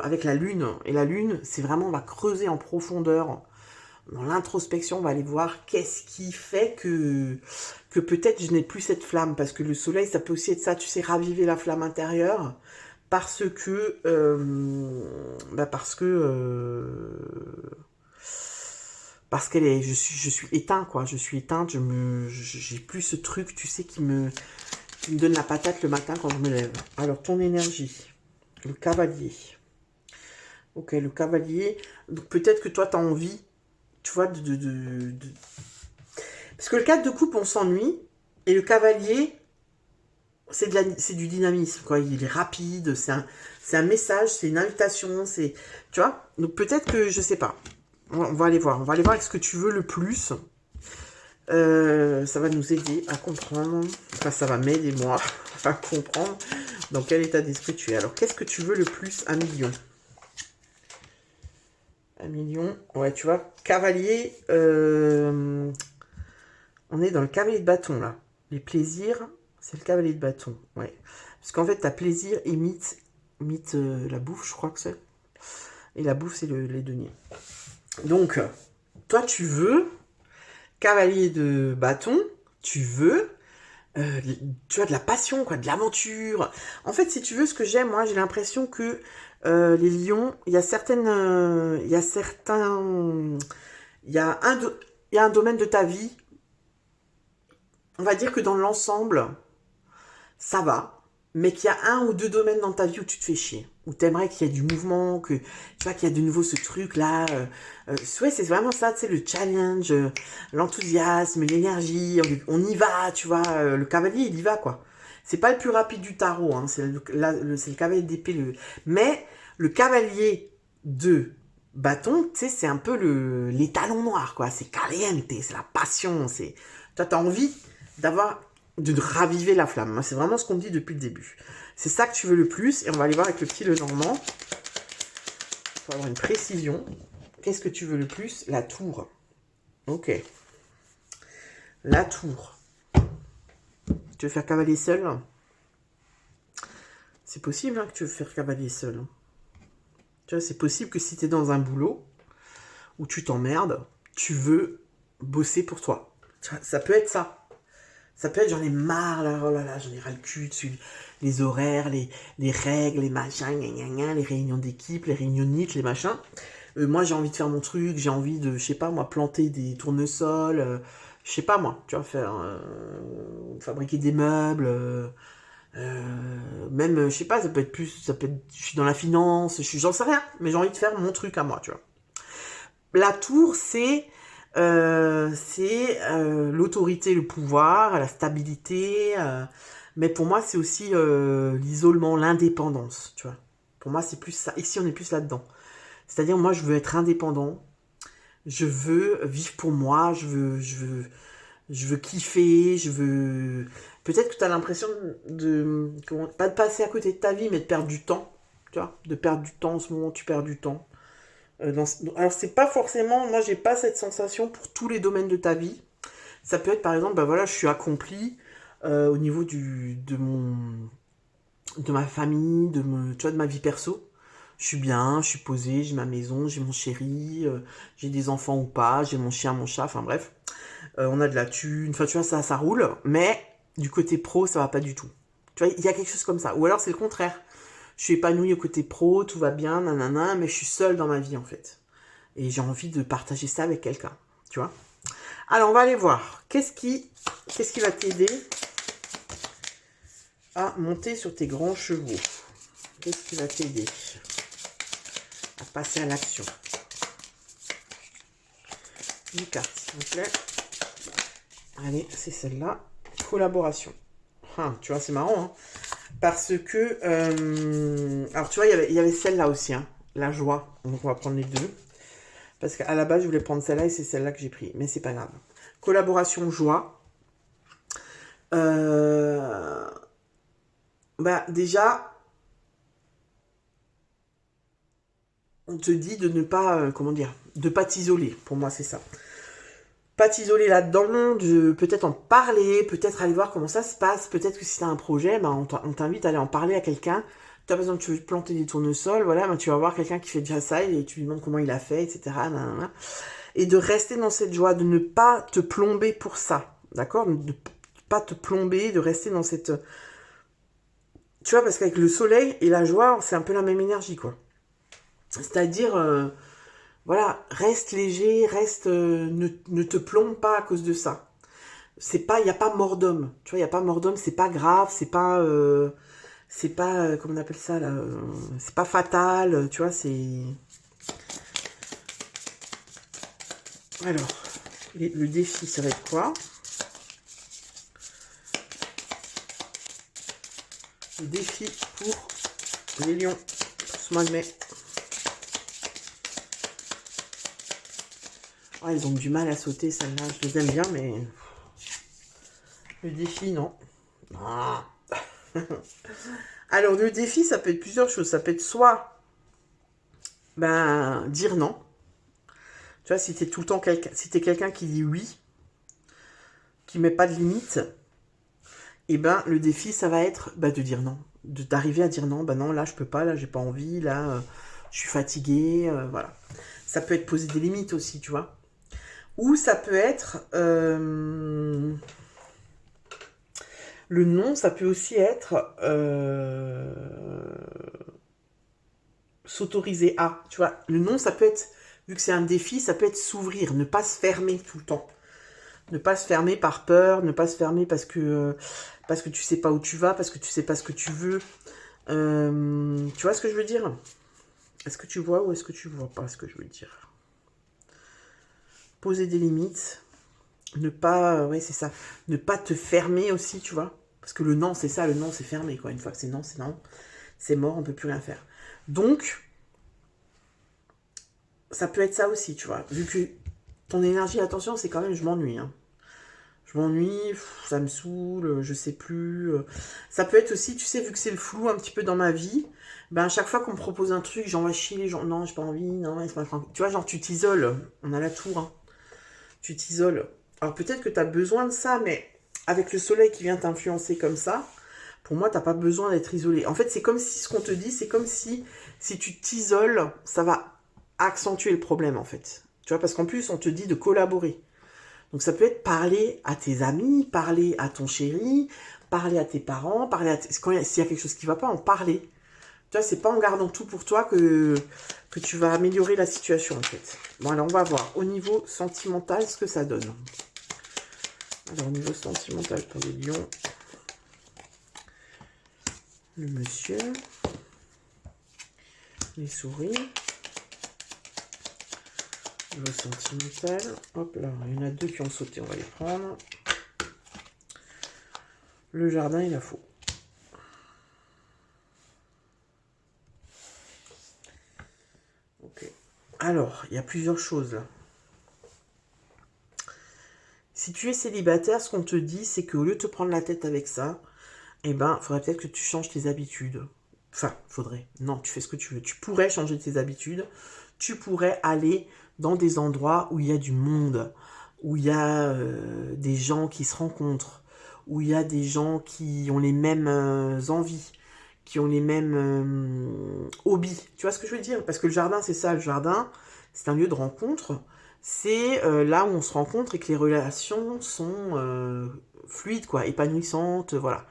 avec la Lune. Et la Lune, c'est vraiment, on va creuser en profondeur. Dans l'introspection, on va aller voir qu'est-ce qui fait que peut-être je n'ai plus cette flamme. Parce que le soleil, ça peut aussi être ça, tu sais, raviver la flamme intérieure. Parce que... parce qu'elle est... Je suis éteint, quoi. Je suis éteinte, j'ai plus ce truc, tu sais, qui me donne la patate le matin quand je me lève. Alors, ton énergie. Le cavalier. Ok, le cavalier. Donc, peut-être que toi, tu as envie, tu vois, Parce que le 4 de coupe, on s'ennuie. Et le cavalier, c'est du dynamisme, quoi. Il est rapide, c'est un message, c'est une invitation, c'est... Tu vois? Donc, peut-être que, je sais pas. On va aller voir. On va aller voir avec ce que tu veux le plus. Ça va nous aider à comprendre, enfin ça va m'aider moi à comprendre dans quel état d'esprit tu es. Alors qu'est-ce que tu veux le plus? 1 million. 1 million, ouais tu vois, cavalier, on est dans le cavalier de bâton là. Les plaisirs, c'est le cavalier de bâton, ouais. Parce qu'en fait ta plaisir imite la bouffe, je crois que c'est. Et la bouffe c'est les deniers. Donc, toi tu veux... Cavalier de bâton, tu veux, tu as de la passion, quoi, de l'aventure. En fait, si tu veux, ce que j'aime, moi, j'ai l'impression que les lions, il y a un domaine de ta vie, on va dire que dans l'ensemble, ça va, mais qu'il y a 1 ou 2 domaines dans ta vie où tu te fais chier, où tu aimerais qu'il y ait du mouvement, que tu vois qu'il y a de nouveau ce truc-là. Ouais, c'est vraiment ça, tu sais, le challenge, l'enthousiasme, l'énergie, on y va, tu vois. Le cavalier, il y va, quoi. C'est pas le plus rapide du tarot, hein, c'est le cavalier d'épée. Mais le cavalier de bâton, tu sais, c'est un peu les talons noirs, quoi. C'est caliente, c'est la passion, c'est... Toi, t'as envie de raviver la flamme. C'est vraiment ce qu'on dit depuis le début. C'est ça que tu veux le plus. Et on va aller voir avec le petit Lenormand. Il faut avoir une précision. Qu'est-ce que tu veux le plus? La tour. Ok. La tour. Tu veux faire cavalier seul? C'est possible hein, que tu veux faire cavalier seul. Tu vois, c'est possible que si tu es dans un boulot où tu t'emmerdes, tu veux bosser pour toi. Ça peut être ça. Ça peut être, j'en ai marre, là, oh là là, j'en ai ras le cul dessus, les horaires, les règles, les machins, les réunions d'équipe, les réunions NIT, les machins. Moi, j'ai envie de faire mon truc, j'ai envie de, je sais pas, moi, planter des tournesols, je sais pas, moi, tu vois, fabriquer des meubles, même, je sais pas, ça peut être plus, je suis dans la finance, j'en sais rien, mais j'ai envie de faire mon truc à moi, tu vois. La tour, c'est C'est l'autorité, le pouvoir, la stabilité. Mais pour moi, c'est aussi l'isolement, l'indépendance, tu vois. Pour moi, c'est plus ça. Ici, on est plus là-dedans. C'est-à-dire, moi, je veux être indépendant. Je veux vivre pour moi. Je veux kiffer. Je veux. Peut-être que tu as l'impression pas de passer à côté de ta vie, mais de perdre du temps. Tu vois, de perdre du temps en ce moment, tu perds du temps. Alors, c'est pas forcément. Moi, j'ai pas cette sensation pour tous les domaines de ta vie. Ça peut être, par exemple, bah voilà, je suis accompli au niveau de ma famille, tu vois, de ma vie perso. Je suis bien, je suis posée, j'ai ma maison, j'ai mon chéri, j'ai des enfants ou pas, j'ai mon chien, mon chat, enfin bref. On a de la thune, enfin tu vois, ça roule. Mais du côté pro, ça va pas du tout. Tu vois, il y a quelque chose comme ça. Ou alors c'est le contraire. Je suis épanouie au côté pro, tout va bien, nanana, mais je suis seule dans ma vie en fait. Et j'ai envie de partager ça avec quelqu'un, tu vois. Alors on va aller voir. Qu'est-ce qui va t'aider à monter sur tes grands chevaux? Qu'est-ce qui va t'aider à passer à l'action? Une carte, s'il vous plaît. Allez, c'est celle-là. Collaboration. Ah, tu vois, c'est marrant, hein, parce que... alors, tu vois, il y avait celle-là aussi, hein, la joie. Donc, on va prendre les deux. Parce qu'à la base, je voulais prendre celle-là et c'est celle-là que j'ai pris. Mais c'est pas grave. Collaboration, joie. Bah, déjà, on te dit de ne pas... comment dire? De pas t'isoler. Pour moi, c'est ça. Pas t'isoler là-dedans, de peut-être en parler, peut-être aller voir comment ça se passe, peut-être que si tu as un projet, ben on t'invite à aller en parler à quelqu'un. Tu as besoin de planter des tournesols, voilà, ben tu vas voir quelqu'un qui fait déjà ça et tu lui demandes comment il a fait, etc. Nanana. Et de rester dans cette joie, de ne pas te plomber pour ça, d'accord? De pas te plomber, de rester dans cette... Tu vois, parce qu'avec le soleil et la joie, c'est un peu la même énergie, quoi. C'est-à-dire... voilà, reste léger, ne te plombe pas à cause de ça. C'est pas, il y a pas mort d'homme. Tu vois, il y a pas mort d'homme, c'est pas grave, c'est pas, comment on appelle ça là, c'est pas fatal. Tu vois, c'est. Alors, le défi, ça va être quoi? Le défi pour les lions, pour ce mois de mai. Oh, ils ont du mal à sauter, celle-là. Je les aime bien, mais le défi, non. Ah. Alors, le défi, ça peut être plusieurs choses. Ça peut être soit ben, dire non. Tu vois, si t'es tout le temps quelqu'un, si t'es quelqu'un qui dit oui, qui met pas de limite, et ben le défi, ça va être bah, de dire non. D'arriver à dire non, bah non, là je peux pas, là j'ai pas envie, là je suis fatigué, voilà. Ça peut être poser des limites aussi, tu vois. Ou ça peut être le non, ça peut aussi être s'autoriser à, tu vois. Le non, ça peut être, vu que c'est un défi, ça peut être s'ouvrir, ne pas se fermer tout le temps. Ne pas se fermer par peur, ne pas se fermer parce que tu sais pas où tu vas, parce que tu sais pas ce que tu veux. Tu vois ce que je veux dire? Est-ce que tu vois ou est-ce que tu vois pas ce que je veux dire? Poser des limites, ne pas, ouais c'est ça, ne pas te fermer aussi, tu vois? Parce que le non, c'est ça, le non, c'est fermé, quoi. Une fois que c'est non, c'est mort, on peut plus rien faire. Donc, ça peut être ça aussi, tu vois. Vu que ton énergie, attention, c'est quand même, je m'ennuie, hein. Je m'ennuie, ça me saoule, je sais plus. Ça peut être aussi, tu sais, vu que c'est le flou un petit peu dans ma vie, ben à chaque fois qu'on me propose un truc, j'envoie chier les gens. Non, j'ai pas envie, non, tu vois, genre tu t'isoles. On a la tour, hein. Tu t'isoles. Alors peut-être que tu as besoin de ça, mais avec le soleil qui vient t'influencer comme ça, pour moi, t'as pas besoin d'être isolé. En fait, c'est comme si ce qu'on te dit, c'est comme si tu t'isoles, ça va accentuer le problème, en fait. Tu vois, parce qu'en plus, on te dit de collaborer. Donc ça peut être parler à tes amis, parler à ton chéri, parler à tes parents, parler à s'il y a quelque chose qui va pas, en parler. Tu vois, c'est pas en gardant tout pour toi que tu vas améliorer la situation en fait. Bon alors on va voir au niveau sentimental ce que ça donne. Alors au niveau sentimental pour les lions, le monsieur, les souris, Le sentimental. Hop là, il y en a deux qui ont sauté, on va les prendre. Le jardin et la faux. Ok. Alors, il y a plusieurs choses là. Si tu es célibataire, ce qu'on te dit, c'est qu'au lieu de te prendre la tête avec ça, eh ben, il faudrait peut-être que tu changes tes habitudes. Enfin, faudrait. Non, tu fais ce que tu veux. Tu pourrais changer tes habitudes. Tu pourrais aller dans des endroits où il y a du monde, où il y a des gens qui se rencontrent, où il y a des gens qui ont les mêmes envies, qui ont les mêmes hobbies. Tu vois ce que je veux dire? Parce que le jardin, c'est ça. Le jardin, c'est un lieu de rencontre. C'est là où on se rencontre et que les relations sont fluides, quoi, épanouissantes, voilà.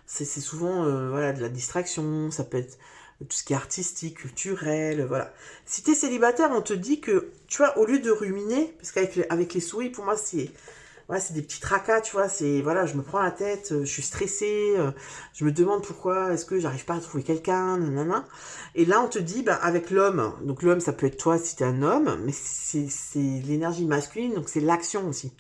C'est souvent voilà, de la distraction, ça peut être tout ce qui est artistique, culturel, voilà. Si t'es célibataire, on te dit que, tu vois, au lieu de ruminer, parce qu'avec les souris, pour moi, c'est voilà, c'est des petits tracas, tu vois, c'est, voilà, je me prends la tête, je suis stressée, je me demande pourquoi, est-ce que j'arrive pas à trouver quelqu'un, nanana. Et là, on te dit, ben, avec l'homme, donc l'homme, ça peut être toi si t'es un homme, mais c'est l'énergie masculine, donc c'est l'action aussi.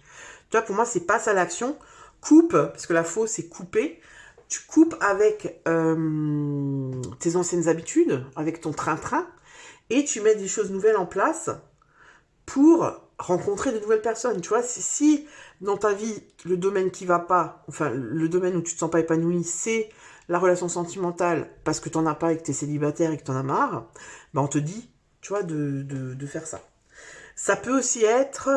Tu vois, pour moi, c'est passe à l'action, coupe, parce que la faux, c'est couper. Tu coupes avec tes anciennes habitudes, avec ton train-train, et tu mets des choses nouvelles en place pour rencontrer de nouvelles personnes. Tu vois, si dans ta vie, le domaine qui va pas, enfin, le domaine où tu te sens pas épanoui, c'est la relation sentimentale, parce que t'en as pas et que t'es célibataire et que t'en as marre, ben on te dit, tu vois, de faire ça. Ça peut aussi être,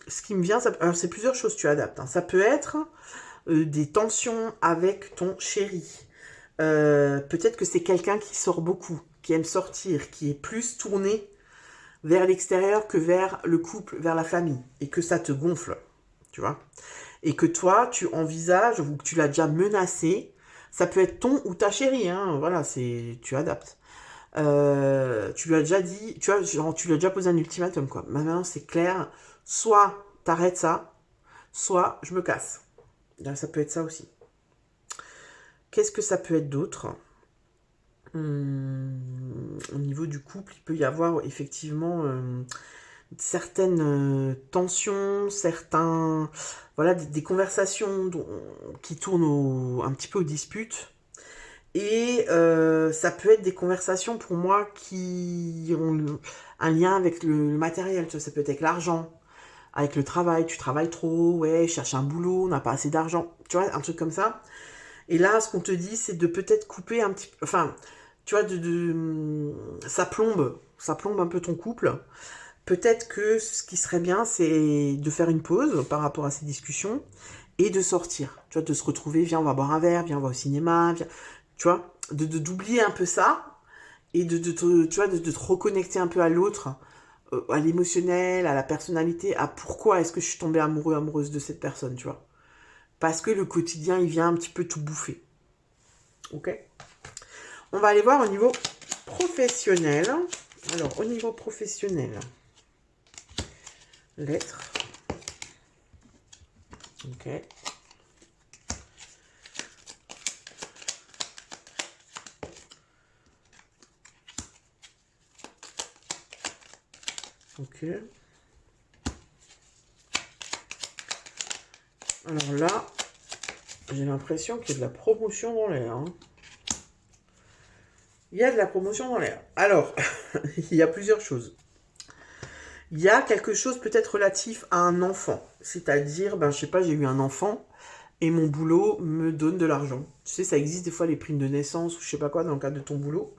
ce qui me vient, alors c'est plusieurs choses, tu adaptes. Hein. Ça peut être des tensions avec ton chéri. Peut-être que c'est quelqu'un qui sort beaucoup, qui aime sortir, qui est plus tourné vers l'extérieur que vers le couple, vers la famille, et que ça te gonfle, tu vois. Et que toi, tu envisages, ou que tu l'as déjà menacé, ça peut être ton ou ta chérie, hein, voilà, tu adaptes. Tu lui as déjà dit, tu vois, genre, tu lui as déjà posé un ultimatum, quoi. Maintenant, c'est clair, soit t'arrêtes ça, soit je me casse. Ça peut être ça aussi. Qu'est-ce que ça peut être d'autre? Au niveau du couple, il peut y avoir effectivement certaines tensions, certains, voilà, des conversations qui tournent un petit peu aux disputes. Et ça peut être des conversations pour moi qui ont un lien avec le matériel. Tu vois, ça peut être avec l'argent, avec le travail. Tu travailles trop, ouais, je cherche un boulot, on n'a pas assez d'argent. Tu vois, un truc comme ça. Et là, ce qu'on te dit, c'est de peut-être couper un petit peu. Enfin, tu vois, ça plombe un peu ton couple. Peut-être que ce qui serait bien, c'est de faire une pause par rapport à ces discussions et de sortir. Tu vois, de se retrouver, viens, on va boire un verre, viens, on va au cinéma, viens, tu vois, d'oublier un peu ça et tu vois, de te reconnecter un peu à l'autre, à l'émotionnel, à la personnalité, à pourquoi est-ce que je suis tombée amoureux, amoureuse de cette personne, tu vois. Parce que le quotidien, il vient un petit peu tout bouffer. Ok? On va aller voir au niveau professionnel. Alors, au niveau professionnel, lettres. Ok. Ok. Alors là, j'ai l'impression qu'il y a de la promotion dans l'air. Hein. Il y a de la promotion dans l'air. Alors, il y a plusieurs choses. Il y a quelque chose peut-être relatif à un enfant. C'est-à-dire, ben, je sais pas, j'ai eu un enfant et mon boulot me donne de l'argent. Tu sais, ça existe des fois les primes de naissance ou je sais pas quoi dans le cadre de ton boulot.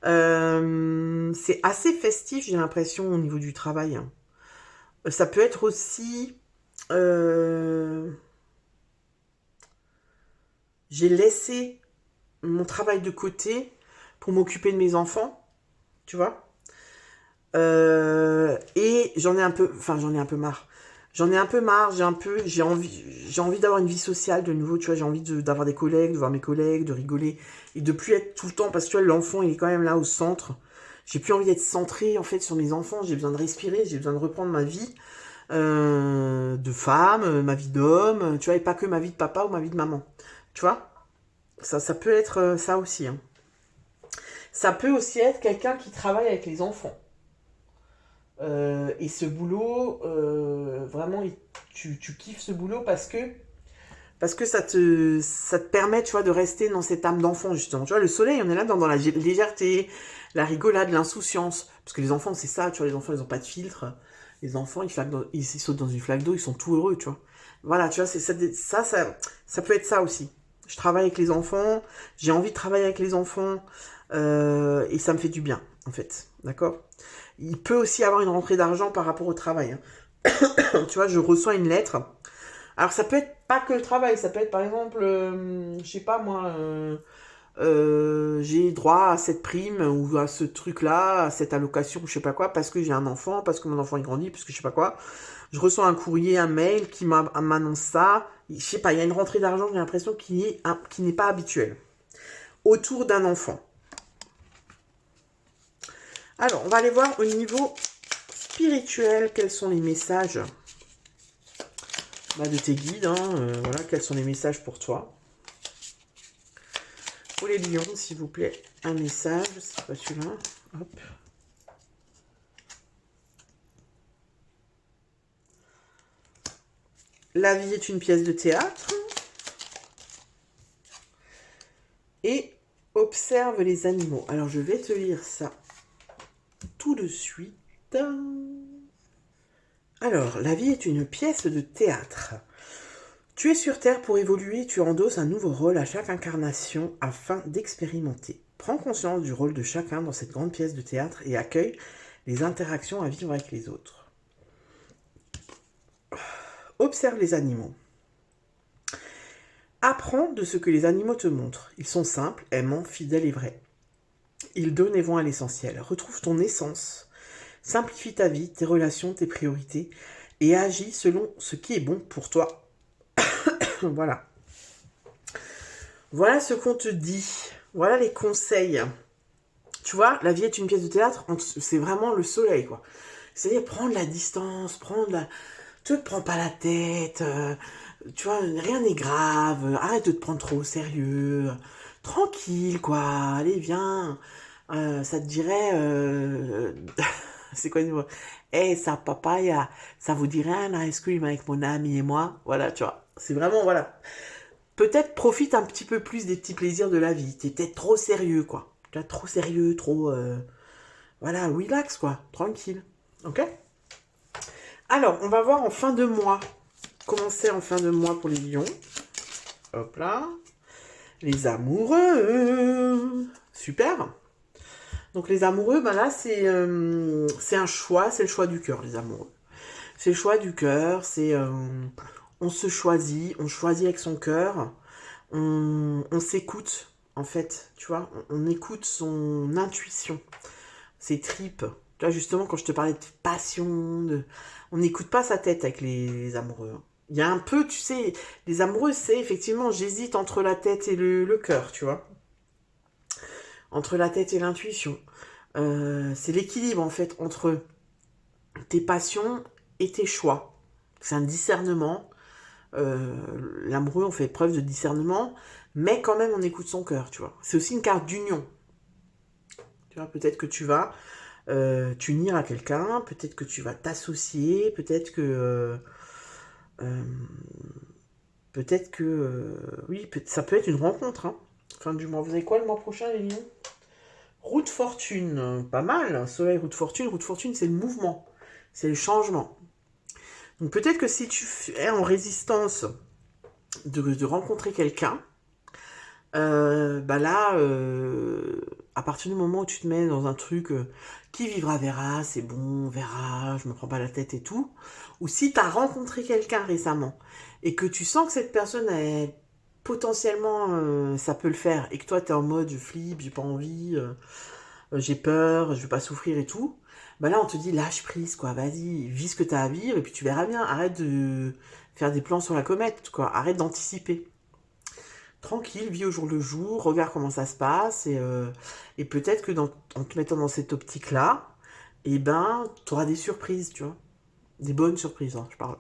C'est assez festif, j'ai l'impression, au niveau du travail. Hein. Ça peut être aussi... j'ai laissé mon travail de côté pour m'occuper de mes enfants, tu vois. Et j'en ai un peu marre. J'en ai un peu marre, j'ai envie d'avoir une vie sociale de nouveau, tu vois, j'ai envie d'avoir des collègues, de voir mes collègues, de rigoler, et de plus être tout le temps, parce que tu vois, l'enfant, il est quand même là au centre. J'ai plus envie d'être centrée, en fait, sur mes enfants, j'ai besoin de respirer, j'ai besoin de reprendre ma vie de femme, ma vie d'homme, tu vois, et pas que ma vie de papa ou ma vie de maman. Tu vois, ça peut être ça aussi. Hein. Ça peut aussi être quelqu'un qui travaille avec les enfants. Et ce boulot, vraiment, tu kiffes ce boulot parce que ça te permet, tu vois, de rester dans cette âme d'enfant, justement. Tu vois, le soleil, on est là dans la légèreté, la rigolade, l'insouciance. Parce que les enfants, c'est ça, tu vois, les enfants, ils n'ont pas de filtre. Les enfants, ils sautent dans une flaque d'eau, ils sont tout heureux, tu vois. Voilà, tu vois, c'est ça peut être ça aussi. Je travaille avec les enfants, j'ai envie de travailler avec les enfants, et ça me fait du bien, en fait. D'accord? Il peut aussi avoir une rentrée d'argent par rapport au travail, hein. Tu vois, je reçois une lettre. Alors, ça peut être pas que le travail, ça peut être par exemple, je sais pas moi, j'ai droit à cette prime ou à ce truc-là, à cette allocation, je sais pas quoi, parce que j'ai un enfant, parce que mon enfant il grandit, parce que je sais pas quoi. Je reçois un courrier, un mail qui m'annonce ça. Je sais pas, il y a une rentrée d'argent, j'ai l'impression qui n'est pas habituelle. Autour d'un enfant. Alors, on va aller voir au niveau spirituel, quels sont les messages de tes guides, hein, voilà, quels sont les messages pour toi. Pour les lions, s'il vous plaît, un message, c'est pas celui-là. Hop. La vie est une pièce de théâtre. Et observe les animaux. Alors, je vais te lire ça tout de suite. Alors, la vie est une pièce de théâtre. Tu es sur Terre pour évoluer, tu endosses un nouveau rôle à chaque incarnation afin d'expérimenter. Prends conscience du rôle de chacun dans cette grande pièce de théâtre et accueille les interactions à vivre avec les autres. Observe les animaux. Apprends de ce que les animaux te montrent. Ils sont simples, aimants, fidèles et vrais. Ils donnent et vont à l'essentiel. Retrouve ton essence. Simplifie ta vie, tes relations, tes priorités et agis selon ce qui est bon pour toi. Voilà. Voilà ce qu'on te dit. Voilà les conseils. Tu vois, la vie est une pièce de théâtre, c'est vraiment le soleil, quoi. C'est-à-dire prendre la distance, te prends pas la tête, tu vois, rien n'est grave, arrête de te prendre trop au sérieux, tranquille, quoi, allez, viens, ça te dirait, c'est quoi le niveau? Eh, ça, papaya, ça vous dirait un ice cream avec mon ami et moi? Voilà, tu vois, c'est vraiment, voilà. Peut-être profite un petit peu plus des petits plaisirs de la vie, t'es peut-être trop sérieux, quoi. Tu vois, trop sérieux, trop, voilà, relax, quoi, tranquille, ok? Alors, on va voir en fin de mois. Comment c'est en fin de mois pour les lions? Hop là. Les amoureux. Super. Donc les amoureux, ben là, c'est un choix. C'est le choix du cœur, les amoureux. C'est le choix du cœur. On se choisit. On choisit avec son cœur. On s'écoute, en fait. Tu vois, on écoute son intuition. Ses tripes. Tu vois, justement, quand je te parlais de passion, on n'écoute pas sa tête avec les amoureux. Il y a un peu, tu sais, les amoureux, c'est effectivement, j'hésite entre la tête et le cœur, tu vois. Entre la tête et l'intuition. C'est l'équilibre, en fait, entre tes passions et tes choix. C'est un discernement. L'amoureux, on fait preuve de discernement, mais quand même, on écoute son cœur, tu vois. C'est aussi une carte d'union. Tu vois, peut-être que tu vas t'unir à quelqu'un, peut-être que tu vas t'associer, euh, peut-être que oui, ça peut être une rencontre, hein. Fin du mois. Vous avez quoi le mois prochain, les lions? Route fortune, pas mal. Soleil, route fortune, c'est le mouvement, c'est le changement. Donc peut-être que si tu es en résistance de rencontrer quelqu'un, bah là, à partir du moment où tu te mets dans un truc qui vivra verra, c'est bon, on verra, je me prends pas la tête et tout, ou si tu as rencontré quelqu'un récemment et que tu sens que cette personne est potentiellement ça peut le faire et que toi tu es en mode je flippe, j'ai pas envie, j'ai peur, je veux pas souffrir et tout, bah là on te dit lâche prise quoi, vas-y, vis ce que tu as à vivre et puis tu verras bien, arrête de faire des plans sur la comète quoi, arrête d'anticiper. Tranquille, vis au jour le jour, regarde comment ça se passe, et peut-être que en te mettant dans cette optique-là, eh ben, tu auras des surprises, tu vois. Des bonnes surprises, hein, je parle.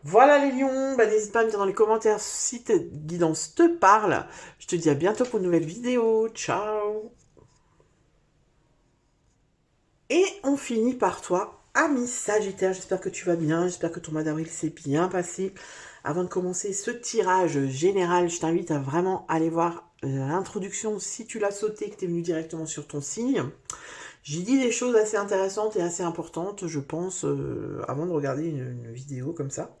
Voilà les lions, bah, n'hésite pas à me dire dans les commentaires si tes guidances te parlent. Je te dis à bientôt pour une nouvelle vidéo. Ciao! Et on finit par toi, ami Sagittaire. J'espère que tu vas bien, j'espère que ton mois d'avril s'est bien passé. Avant de commencer ce tirage général, je t'invite à vraiment aller voir l'introduction si tu l'as sauté, que tu es venu directement sur ton signe. J'ai dit des choses assez intéressantes et assez importantes, je pense, avant de regarder une vidéo comme ça.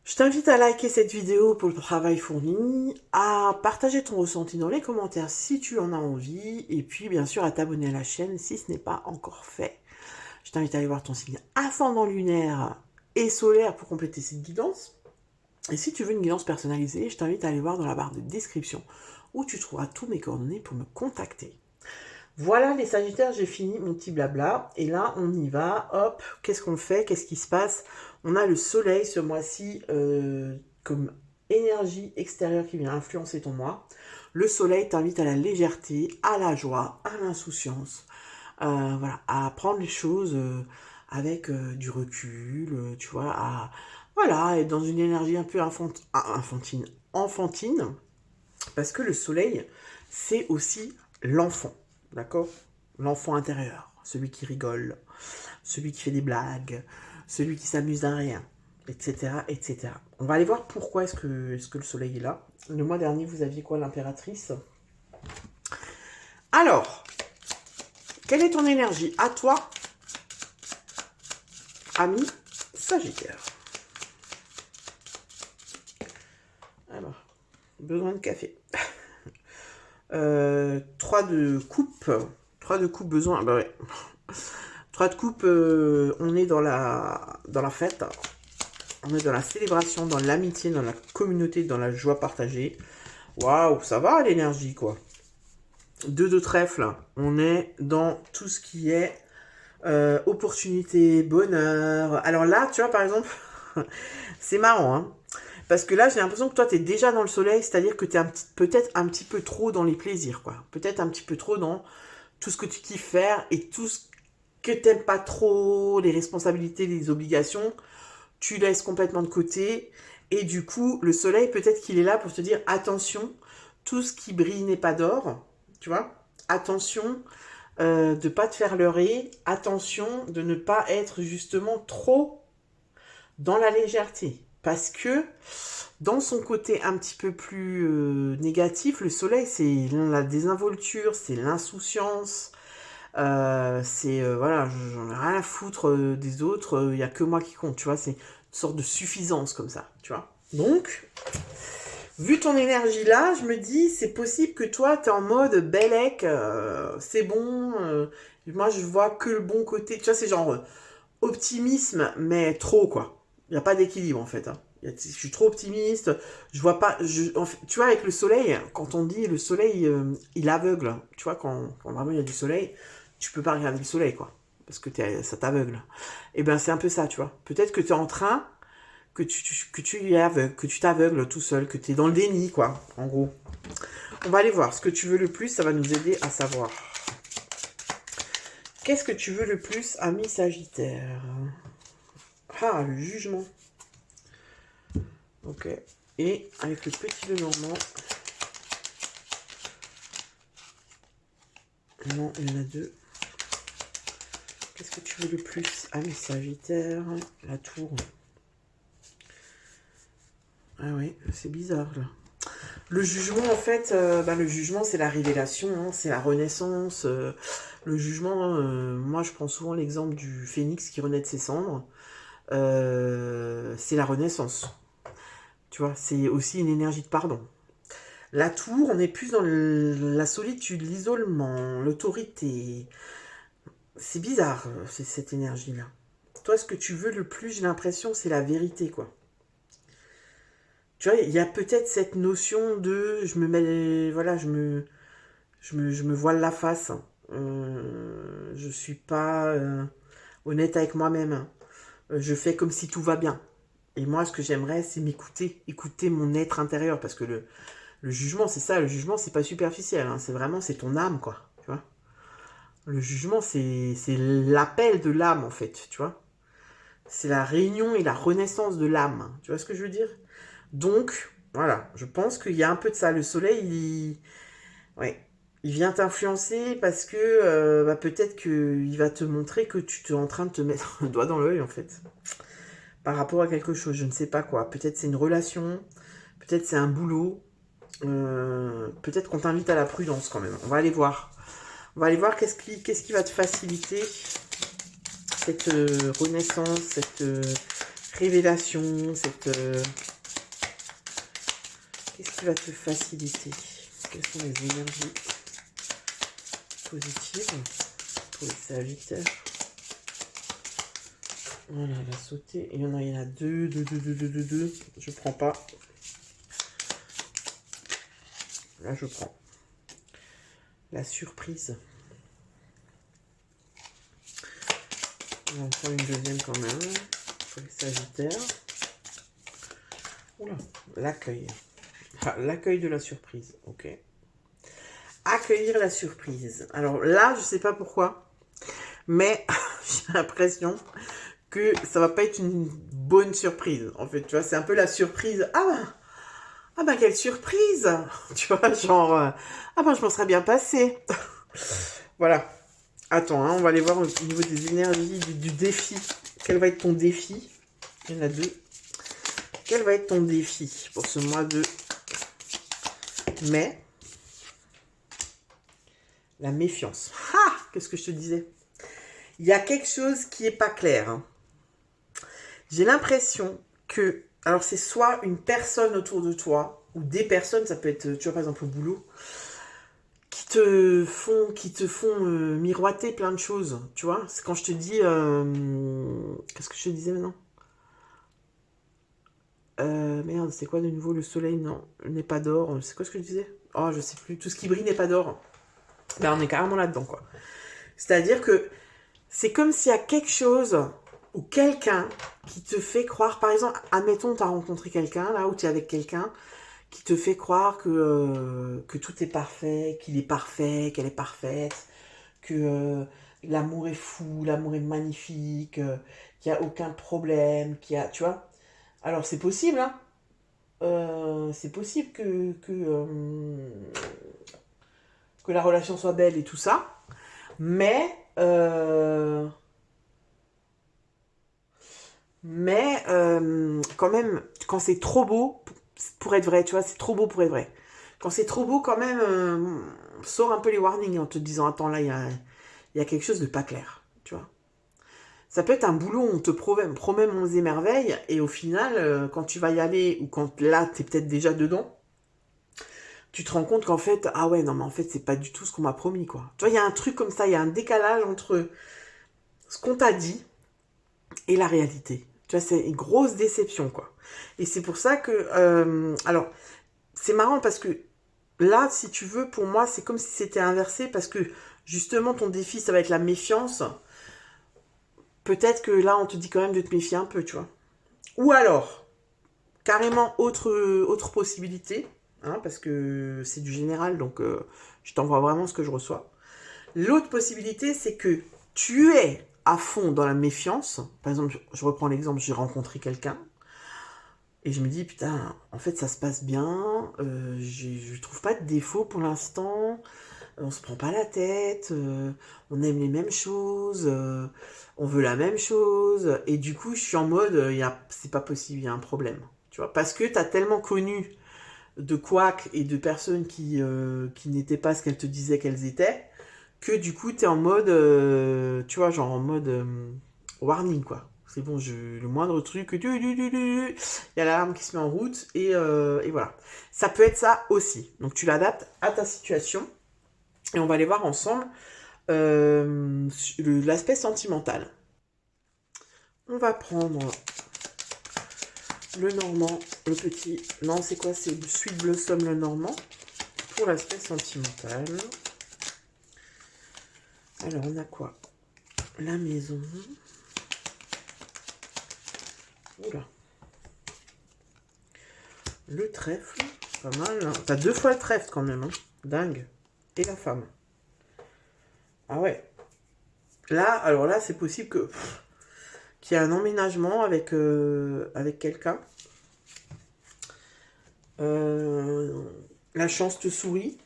Je t'invite à liker cette vidéo pour le travail fourni, à partager ton ressenti dans les commentaires si tu en as envie, et puis bien sûr à t'abonner à la chaîne si ce n'est pas encore fait. Je t'invite à aller voir ton signe ascendant lunaire et solaire pour compléter cette guidance. Et si tu veux une guidance personnalisée, je t'invite à aller voir dans la barre de description où tu trouveras tous mes coordonnées pour me contacter. Voilà les Sagittaires, j'ai fini mon petit blabla. Et là, on y va. Hop, qu'est-ce qu'on fait? Qu'est-ce qui se passe? On a le soleil ce mois-ci comme énergie extérieure qui vient influencer ton mois. Le soleil t'invite à la légèreté, à la joie, à l'insouciance. Voilà, à prendre les choses avec du recul, tu vois, voilà, être dans une énergie un peu enfantine, parce que le soleil, c'est aussi l'enfant, d'accord? L'enfant intérieur, celui qui rigole, celui qui fait des blagues, celui qui s'amuse d'un rien, etc., etc. On va aller voir pourquoi est-ce que le soleil est là. Le mois dernier, vous aviez quoi, l'impératrice? Alors, quelle est ton énergie à toi, ami Sagittaire? Alors, besoin de café. 3 de coupe. 3 de coupe, besoin. Bah ouais. 3 de coupe, on est dans la fête. On est dans la célébration, dans l'amitié, dans la communauté, dans la joie partagée. Waouh, ça va l'énergie, quoi. 2 de trèfle, on est dans tout ce qui est opportunité, bonheur. Alors là, tu vois, par exemple, c'est marrant, hein. Parce que là, j'ai l'impression que toi, tu es déjà dans le soleil, c'est-à-dire que tu es peut-être un petit peu trop dans les plaisirs, quoi. Peut-être un petit peu trop dans tout ce que tu kiffes faire et tout ce que tu n'aimes pas trop, les responsabilités, les obligations, tu laisses complètement de côté. Et du coup, le soleil, peut-être qu'il est là pour te dire, attention, tout ce qui brille n'est pas d'or, tu vois. Attention de ne pas te faire leurrer, attention de ne pas être justement trop dans la légèreté. Parce que dans son côté un petit peu plus négatif, le soleil, c'est la désinvolture, c'est l'insouciance, c'est voilà, j'en ai rien à foutre des autres, il n'y a que moi qui compte, tu vois, c'est une sorte de suffisance comme ça, tu vois. Donc, vu ton énergie là, je me dis, c'est possible que toi, tu es en mode Bellec, c'est bon, moi je vois que le bon côté, tu vois, c'est genre optimisme, mais trop quoi. Il n'y a pas d'équilibre en fait. Hein. Je suis trop optimiste. Je vois pas. Tu vois, avec le soleil, quand on dit le soleil, il aveugle. Tu vois, quand vraiment il y a du soleil, tu peux pas regarder le soleil quoi. Parce que ça t'aveugle. Et ben c'est un peu ça, tu vois. Peut-être que tu es en train, que tu es aveugle, que tu t'aveugles tout seul, que tu es dans le déni quoi, en gros. On va aller voir. Ce que tu veux le plus, ça va nous aider à savoir. Qu'est-ce que tu veux le plus, ami Sagittaire? Ah, le jugement. Ok. Et avec le petit Lenormand. Non, il y en a 2. Qu'est-ce que tu veux le plus, ami Sagittaire? La tour. Ah oui, c'est bizarre là. Le jugement, en fait, le jugement, c'est la révélation, hein, c'est la renaissance. Le jugement, moi, je prends souvent l'exemple du phénix qui renaît de ses cendres. C'est la renaissance. Tu vois, c'est aussi une énergie de pardon. La tour, on est plus dans la solitude, l'isolement, l'autorité. C'est bizarre, cette énergie-là. Toi, ce que tu veux le plus, j'ai l'impression, c'est la vérité, quoi. Tu vois, il y a peut-être cette notion de je me mets, voilà, je me voile la face. Je suis pas honnête avec moi-même. Je fais comme si tout va bien. Et moi, ce que j'aimerais, c'est m'écouter, écouter mon être intérieur, parce que le jugement, c'est ça. Le jugement, c'est pas superficiel. Hein, c'est vraiment, c'est ton âme, quoi. Tu vois. Le jugement, c'est l'appel de l'âme, en fait. Tu vois. C'est la réunion et la renaissance de l'âme. Tu vois ce que je veux dire? Donc, voilà. Je pense qu'il y a un peu de ça. Le soleil, ouais. Il vient t'influencer parce que bah, peut-être qu'il va te montrer que tu es en train de te mettre le doigt dans l'œil, en fait. Par rapport à quelque chose, je ne sais pas quoi. Peut-être c'est une relation, peut-être c'est un boulot, peut-être qu'on t'invite à la prudence quand même. On va aller voir. On va aller voir qu'est-ce qui va te faciliter cette renaissance, cette révélation, cette... qu'est-ce qui va te faciliter? Quelles sont les énergies positives pour les Sagittaires? Voilà, elle va sauter. Et il y en a deux. Je prends pas. Là, je prends. La surprise. On va en prendre une deuxième quand même. Pour les Sagittaires. Oula, l'accueil. Ah, l'accueil de la surprise. Ok. Accueillir la surprise. Alors là, je sais pas pourquoi. Mais j'ai l'impression que ça va pas être une bonne surprise. En fait, tu vois, c'est un peu la surprise. Ah bah quelle surprise. Tu vois, genre, ah bah je m'en serais bien passé. Voilà. Attends, hein, on va aller voir au niveau des énergies du défi. Quel va être ton défi? Il y en a deux. Quel va être ton défi pour ce mois de mai? La méfiance. Ah, qu'est-ce que je te disais? Il y a quelque chose qui est pas clair. Hein. J'ai l'impression que, alors c'est soit une personne autour de toi, ou des personnes, ça peut être, tu vois, par exemple au boulot, qui te font miroiter plein de choses, tu vois. C'est quand je te dis, qu'est-ce que je te disais maintenant? Merde, c'est quoi de nouveau? Le soleil, non, n'est pas d'or. C'est quoi ce que je disais? Oh, je sais plus. Tout ce qui brille n'est pas d'or. Ben, on est carrément là-dedans, quoi. C'est-à-dire que c'est comme s'il y a quelque chose ou quelqu'un qui te fait croire, par exemple, admettons, tu as rencontré quelqu'un, là, ou tu es avec quelqu'un, qui te fait croire que tout est parfait, qu'il est parfait, qu'elle est parfaite, que l'amour est fou, l'amour est magnifique, qu'il n'y a aucun problème, qu'il y a, tu vois. Alors c'est possible, hein. C'est possible que la relation soit belle et tout ça, mais quand même, quand c'est trop beau pour être vrai, tu vois, c'est trop beau pour être vrai. Quand c'est trop beau, quand même, sort un peu les warnings en te disant, attends, là, il y a quelque chose de pas clair, tu vois. Ça peut être un boulot où on te promet monts et merveilles, et au final, quand tu vas y aller, ou quand là, t'es peut-être déjà dedans, tu te rends compte qu'en fait, ah ouais, non, mais en fait, c'est pas du tout ce qu'on m'a promis, quoi. Tu vois, il y a un truc comme ça, il y a un décalage entre ce qu'on t'a dit et la réalité. Tu vois, c'est une grosse déception, quoi. Et c'est pour ça que... alors, c'est marrant parce que là, si tu veux, pour moi, c'est comme si c'était inversé parce que justement, ton défi, ça va être la méfiance. Peut-être que là, on te dit quand même de te méfier un peu, tu vois. Ou alors, carrément autre possibilité, hein, parce que c'est du général, donc je t'envoie vraiment ce que je reçois. L'autre possibilité, c'est que tu es à fond dans la méfiance. Par exemple, je reprends l'exemple, j'ai rencontré quelqu'un, et je me dis, putain, en fait, ça se passe bien, je trouve pas de défaut pour l'instant, on se prend pas la tête, on aime les mêmes choses, on veut la même chose, et du coup, je suis en mode, c'est pas possible, il y a un problème, tu vois, parce que t'as tellement connu de couacs et de personnes qui n'étaient pas ce qu'elles te disaient qu'elles étaient, que du coup, t'es en mode, tu vois, genre en mode warning, quoi. C'est bon, le moindre truc, il y a l'alarme qui se met en route, et voilà. Ça peut être ça aussi. Donc, tu l'adaptes à ta situation, et on va aller voir ensemble l'aspect sentimental. On va prendre le normand, le petit... Non, c'est quoi? C'est le Sweet Blossom, le normand, pour l'aspect sentimental. Alors, on a quoi? La maison. Oula. Le trèfle, pas mal. Hein. T'as 2 fois le trèfle quand même. Hein. Dingue. Et la femme. Ah ouais. Là, alors là, c'est possible qu'il y ait un emménagement avec quelqu'un. La chance te sourit.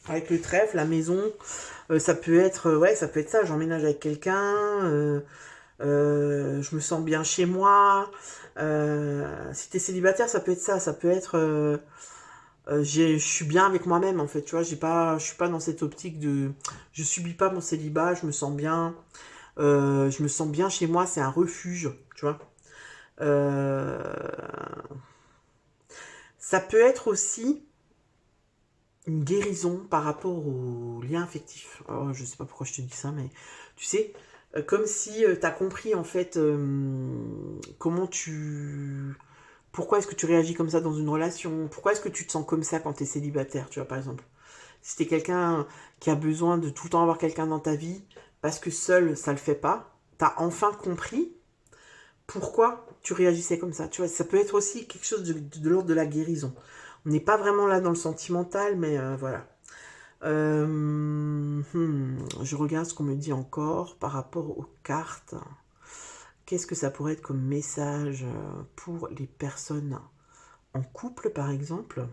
Avec le trèfle, la maison, ça peut être, ouais, ça peut être ça, j'emménage avec quelqu'un, je me sens bien chez moi. Si t'es célibataire, ça peut être ça, ça peut être, je suis bien avec moi-même en fait, tu vois, je suis pas dans cette optique de, je subis pas mon célibat, je me sens bien chez moi, c'est un refuge, tu vois. Euh, Ça peut être aussi une guérison par rapport aux liens affectifs. Alors, je sais pas pourquoi je te dis ça, mais tu sais, comme si tu as compris en fait comment tu... Pourquoi est-ce que tu réagis comme ça dans une relation? Pourquoi est-ce que tu te sens comme ça quand tu es célibataire, tu vois, par exemple? Si t'es quelqu'un qui a besoin de tout le temps avoir quelqu'un dans ta vie, parce que seul, ça le fait pas, t'as enfin compris pourquoi tu réagissais comme ça. Tu vois, ça peut être aussi quelque chose de l'ordre de la guérison. On n'est pas vraiment là dans le sentimental, mais voilà. Je regarde ce qu'on me dit encore par rapport aux cartes. Qu'est-ce que ça pourrait être comme message pour les personnes en couple, par exemple?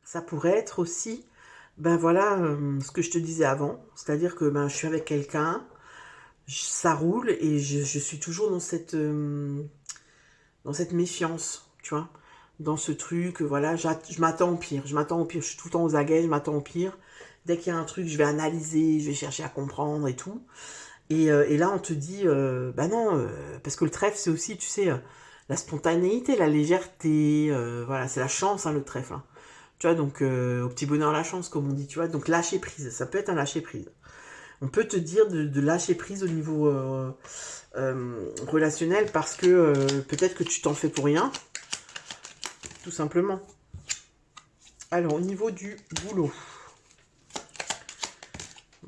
Ça pourrait être aussi, ben voilà, ce que je te disais avant, c'est-à-dire que ben, je suis avec quelqu'un, ça roule et je suis toujours dans cette méfiance, tu vois, dans ce truc, voilà, je m'attends au pire, je suis tout le temps aux aguets, je m'attends au pire. Dès qu'il y a un truc, je vais analyser, je vais chercher à comprendre et tout. Et là, on te dit, bah non, parce que le trèfle, c'est aussi, tu sais, la spontanéité, la légèreté, voilà, c'est la chance, hein, le trèfle. Hein. Tu vois, donc, au petit bonheur, la chance, comme on dit, tu vois, donc lâcher prise, ça peut être un lâcher prise. On peut te dire de lâcher prise au niveau relationnel parce que peut-être que tu t'en fais pour rien, tout simplement. Alors, au niveau du boulot.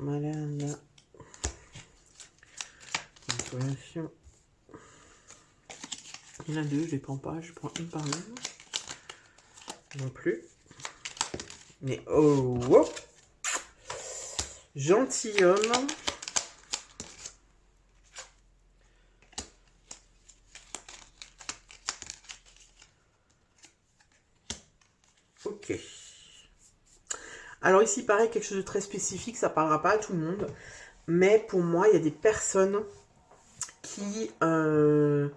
Voilà, là. Relation. Il y en a deux, je les prends pas, je prends une par une. Non plus. Mais oh, oh. Gentilhomme. Ok. Alors ici, pareil, quelque chose de très spécifique, ça parlera pas à tout le monde. Mais pour moi, il y a des personnes qui ne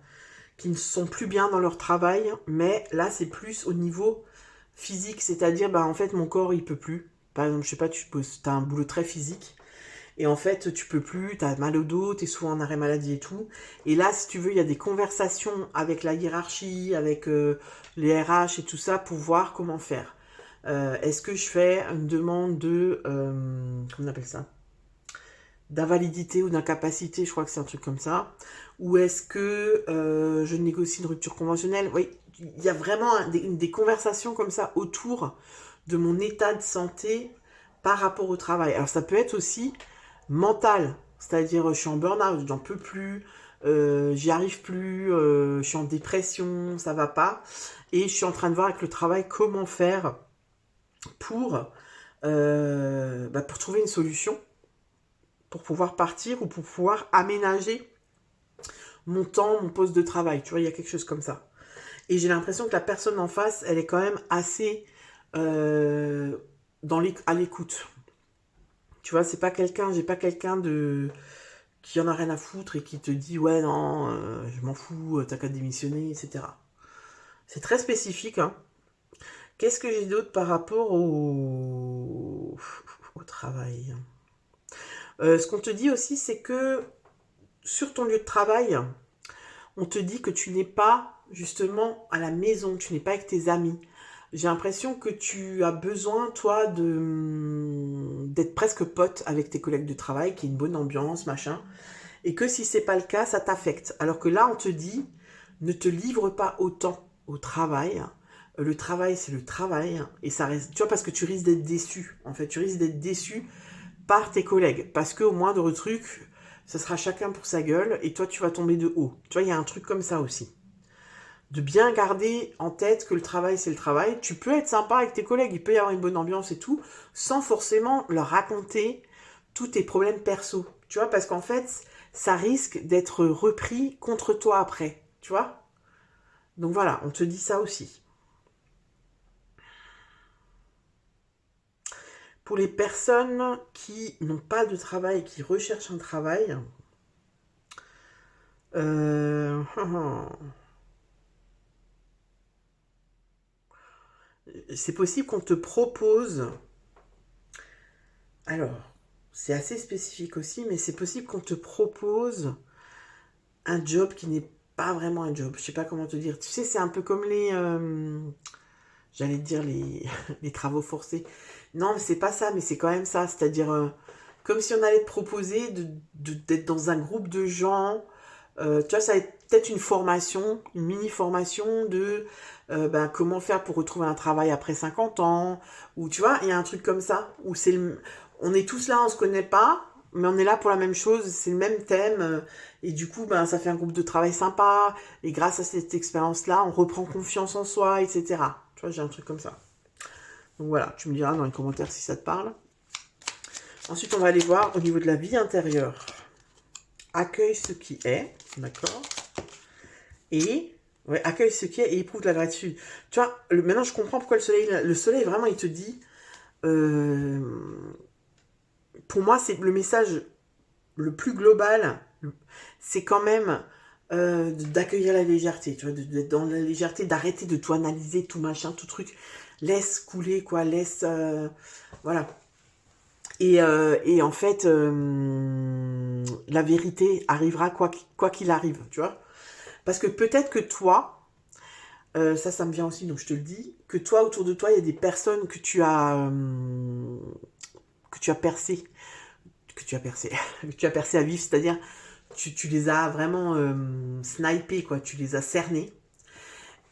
sont plus bien dans leur travail. Mais là, c'est plus au niveau physique. C'est-à-dire, bah, en fait, mon corps, il peut plus. Par exemple, je sais pas, tu as un boulot très physique. Et en fait, tu peux plus, tu as mal au dos, tu es souvent en arrêt maladie et tout. Et là, si tu veux, il y a des conversations avec la hiérarchie, avec les RH et tout ça pour voir comment faire. Est-ce que je fais une demande de... comment on appelle ça? D'invalidité ou d'incapacité, je crois que c'est un truc comme ça. Ou est-ce que je négocie une rupture conventionnelle? Oui, il y a vraiment des conversations comme ça autour de mon état de santé par rapport au travail. Alors ça peut être aussi mental, c'est-à-dire je suis en burn-out, j'en peux plus, j'y arrive plus, je suis en dépression, ça va pas, et je suis en train de voir avec le travail comment faire pour, pour trouver une solution, pour pouvoir partir ou pour pouvoir aménager mon temps, mon poste de travail, tu vois, il y a quelque chose comme ça. Et j'ai l'impression que la personne en face, elle est quand même assez à l'écoute. Tu vois, c'est pas quelqu'un, j'ai pas quelqu'un de qui en a rien à foutre et qui te dit ouais non, je m'en fous, t'as qu'à démissionner, etc. C'est très spécifique. Hein. Qu'est-ce que j'ai d'autre par rapport au travail? Ce qu'on te dit aussi, c'est que sur ton lieu de travail, on te dit que tu n'es pas justement à la maison, tu n'es pas avec tes amis. J'ai l'impression que tu as besoin, toi, d'être presque pote avec tes collègues de travail, qu'il y ait une bonne ambiance, machin. Et que si c'est pas le cas, ça t'affecte. Alors que là, on te dit, ne te livre pas autant au travail. Le travail, c'est le travail. Et ça reste, tu vois, parce que tu risques d'être déçu. En fait, tu risques d'être déçu par tes collègues. Parce qu'au moindre truc, ce sera chacun pour sa gueule et toi, tu vas tomber de haut. Tu vois, il y a un truc comme ça aussi. De bien garder en tête que le travail, c'est le travail. Tu peux être sympa avec tes collègues, il peut y avoir une bonne ambiance et tout, sans forcément leur raconter tous tes problèmes perso. Tu vois, parce qu'en fait, ça risque d'être repris contre toi après. Tu vois? Donc voilà, on te dit ça aussi. Pour les personnes qui n'ont pas de travail et qui recherchent un travail, euh, c'est possible qu'on te propose... Alors, c'est assez spécifique aussi, mais c'est possible qu'on te propose un job qui n'est pas vraiment un job. Je sais pas comment te dire. Tu sais, c'est un peu comme j'allais te dire les, les travaux forcés. Non, mais c'est pas ça, mais c'est quand même ça. C'est-à-dire, comme si on allait te proposer d'être dans un groupe de gens. Tu vois, ça va être peut-être une formation, une mini-formation de ben, comment faire pour retrouver un travail après 50 ans. Ou tu vois, il y a un truc comme ça. Où on est tous là, on se connaît pas, mais on est là pour la même chose, c'est le même thème. Et du coup, ben, ça fait un groupe de travail sympa. Et grâce à cette expérience-là, on reprend confiance en soi, etc. Tu vois, j'ai un truc comme ça. Donc voilà, tu me diras dans les commentaires si ça te parle. Ensuite, on va aller voir au niveau de la vie intérieure. Accueille ce qui est, d'accord? Et ouais, accueille ce qui est et éprouve de la gratitude. Tu vois, maintenant je comprends pourquoi le soleil vraiment, il te dit, euh, pour moi, c'est le message le plus global, c'est quand même d'accueillir la légèreté, tu vois, d'être dans la légèreté, d'arrêter de tout analyser, tout machin, tout truc. Laisse couler, quoi, laisse... voilà. Et en fait, la vérité arrivera quoi qu'il arrive, tu vois. Parce que peut-être que toi, ça me vient aussi, donc je te le dis, que toi, autour de toi, il y a des personnes que tu as percé, que tu as percé à vivre, c'est-à-dire tu les as vraiment snipés, quoi, tu les as cernés.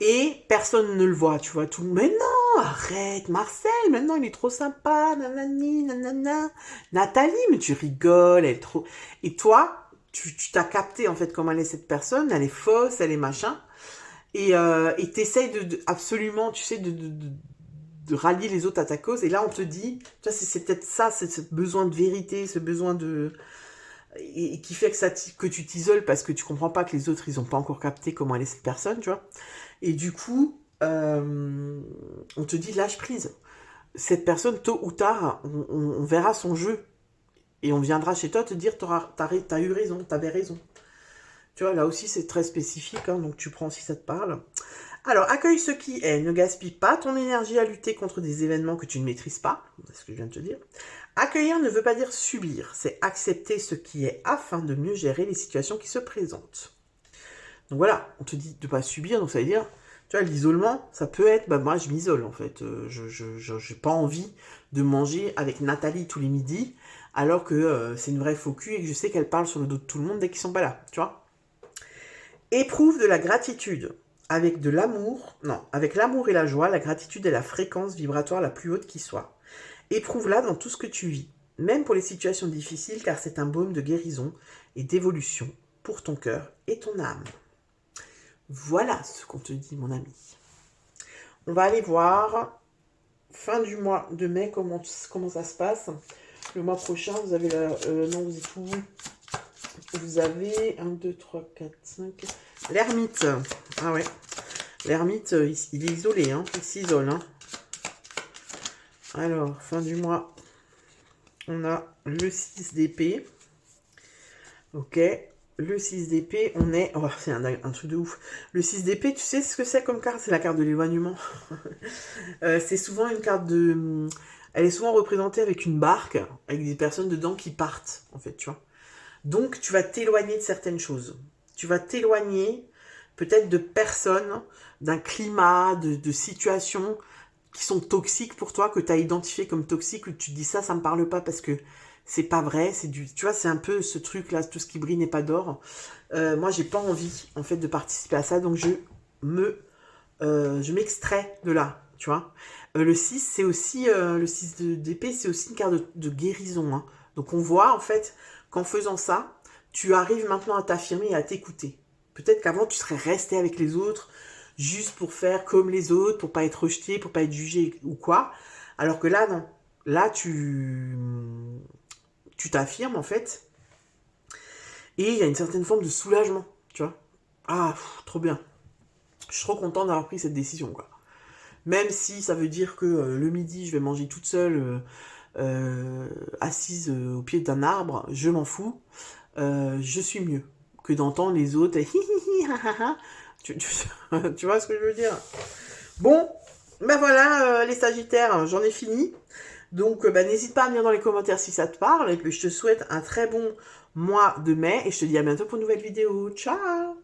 Et personne ne le voit, tu vois, tout le monde, mais non, arrête, Marcel, maintenant il est trop sympa, nanani, nanana. Nathalie, mais tu rigoles, elle est trop... Et toi, tu t'as capté, en fait, comment elle est cette personne, elle est fausse, elle est machin, et t'essayes absolument, tu sais, de rallier les autres à ta cause, et là on te dit, tu vois, c'est peut-être ça, c'est ce besoin de vérité, ce besoin de... Et qui fait que tu t'isoles parce que tu comprends pas que les autres, ils ont pas encore capté comment elle est cette personne, tu vois. Et du coup, on te dit lâche prise. Cette personne, tôt ou tard, on verra son jeu. Et on viendra chez toi te dire t'as eu raison, t'avais raison. Tu vois, là aussi, c'est très spécifique, hein, donc tu prends si ça te parle. Alors, accueille ce qui est. Ne gaspille pas ton énergie à lutter contre des événements que tu ne maîtrises pas. C'est ce que je viens de te dire. Accueillir ne veut pas dire subir. C'est accepter ce qui est afin de mieux gérer les situations qui se présentent. Donc voilà, on te dit de ne pas subir, donc ça veut dire, tu vois, l'isolement, ça peut être, bah moi je m'isole en fait, j'ai pas envie de manger avec Nathalie tous les midis, alors que c'est une vraie faux cul et que je sais qu'elle parle sur le dos de tout le monde dès qu'ils sont pas là, tu vois. Éprouve de la gratitude. Avec de l'amour, non, avec l'amour et la joie, la gratitude est la fréquence vibratoire la plus haute qui soit. Éprouve-la dans tout ce que tu vis, même pour les situations difficiles, car c'est un baume de guérison et d'évolution pour ton cœur et ton âme. Voilà ce qu'on te dit, mon ami. On va aller voir, fin du mois de mai, comment ça se passe. Le mois prochain, vous avez non, vous êtes où? Vous avez 1, 2, 3, 4, 5... L'ermite. Ah ouais. L'ermite, il est isolé, hein. Il s'isole, hein. Alors, fin du mois, on a le 6 d'épée. Ok. Le 6 d'épée, on est... Oh, c'est un truc de ouf. Le 6 d'épée, tu sais ce que c'est comme carte? C'est la carte de l'éloignement. C'est souvent une carte de... Elle est souvent représentée avec une barque, avec des personnes dedans qui partent, en fait, tu vois. Donc, tu vas t'éloigner de certaines choses. Tu vas t'éloigner peut-être de personnes, d'un climat, de situations qui sont toxiques pour toi, que tu as identifié comme toxiques, où tu te dis ça me parle pas parce que c'est pas vrai, tu vois, c'est un peu ce truc là, tout ce qui brille n'est pas d'or. Moi, j'ai pas envie en fait de participer à ça, donc je m'extrais de là, tu vois. Le 6, c'est aussi le 6 d'épée, c'est aussi une carte de guérison, hein. Donc on voit en fait qu'en faisant ça, tu arrives maintenant à t'affirmer et à t'écouter. Peut-être qu'avant tu serais resté avec les autres juste pour faire comme les autres, pour pas être rejeté, pour pas être jugé ou quoi. Alors que là, non. Là, tu t'affirmes en fait, et il y a une certaine forme de soulagement, tu vois. Ah, trop bien. Je suis trop contente d'avoir pris cette décision, quoi. Même si ça veut dire que le midi, je vais manger toute seule, assise au pied d'un arbre, je m'en fous. Je suis mieux que d'entendre les autres. Tu vois ce que je veux dire? Bon, ben voilà, les Sagittaires, j'en ai fini. Donc, ben, n'hésite pas à me dire dans les commentaires si ça te parle. Et puis, je te souhaite un très bon mois de mai. Et je te dis à bientôt pour une nouvelle vidéo. Ciao!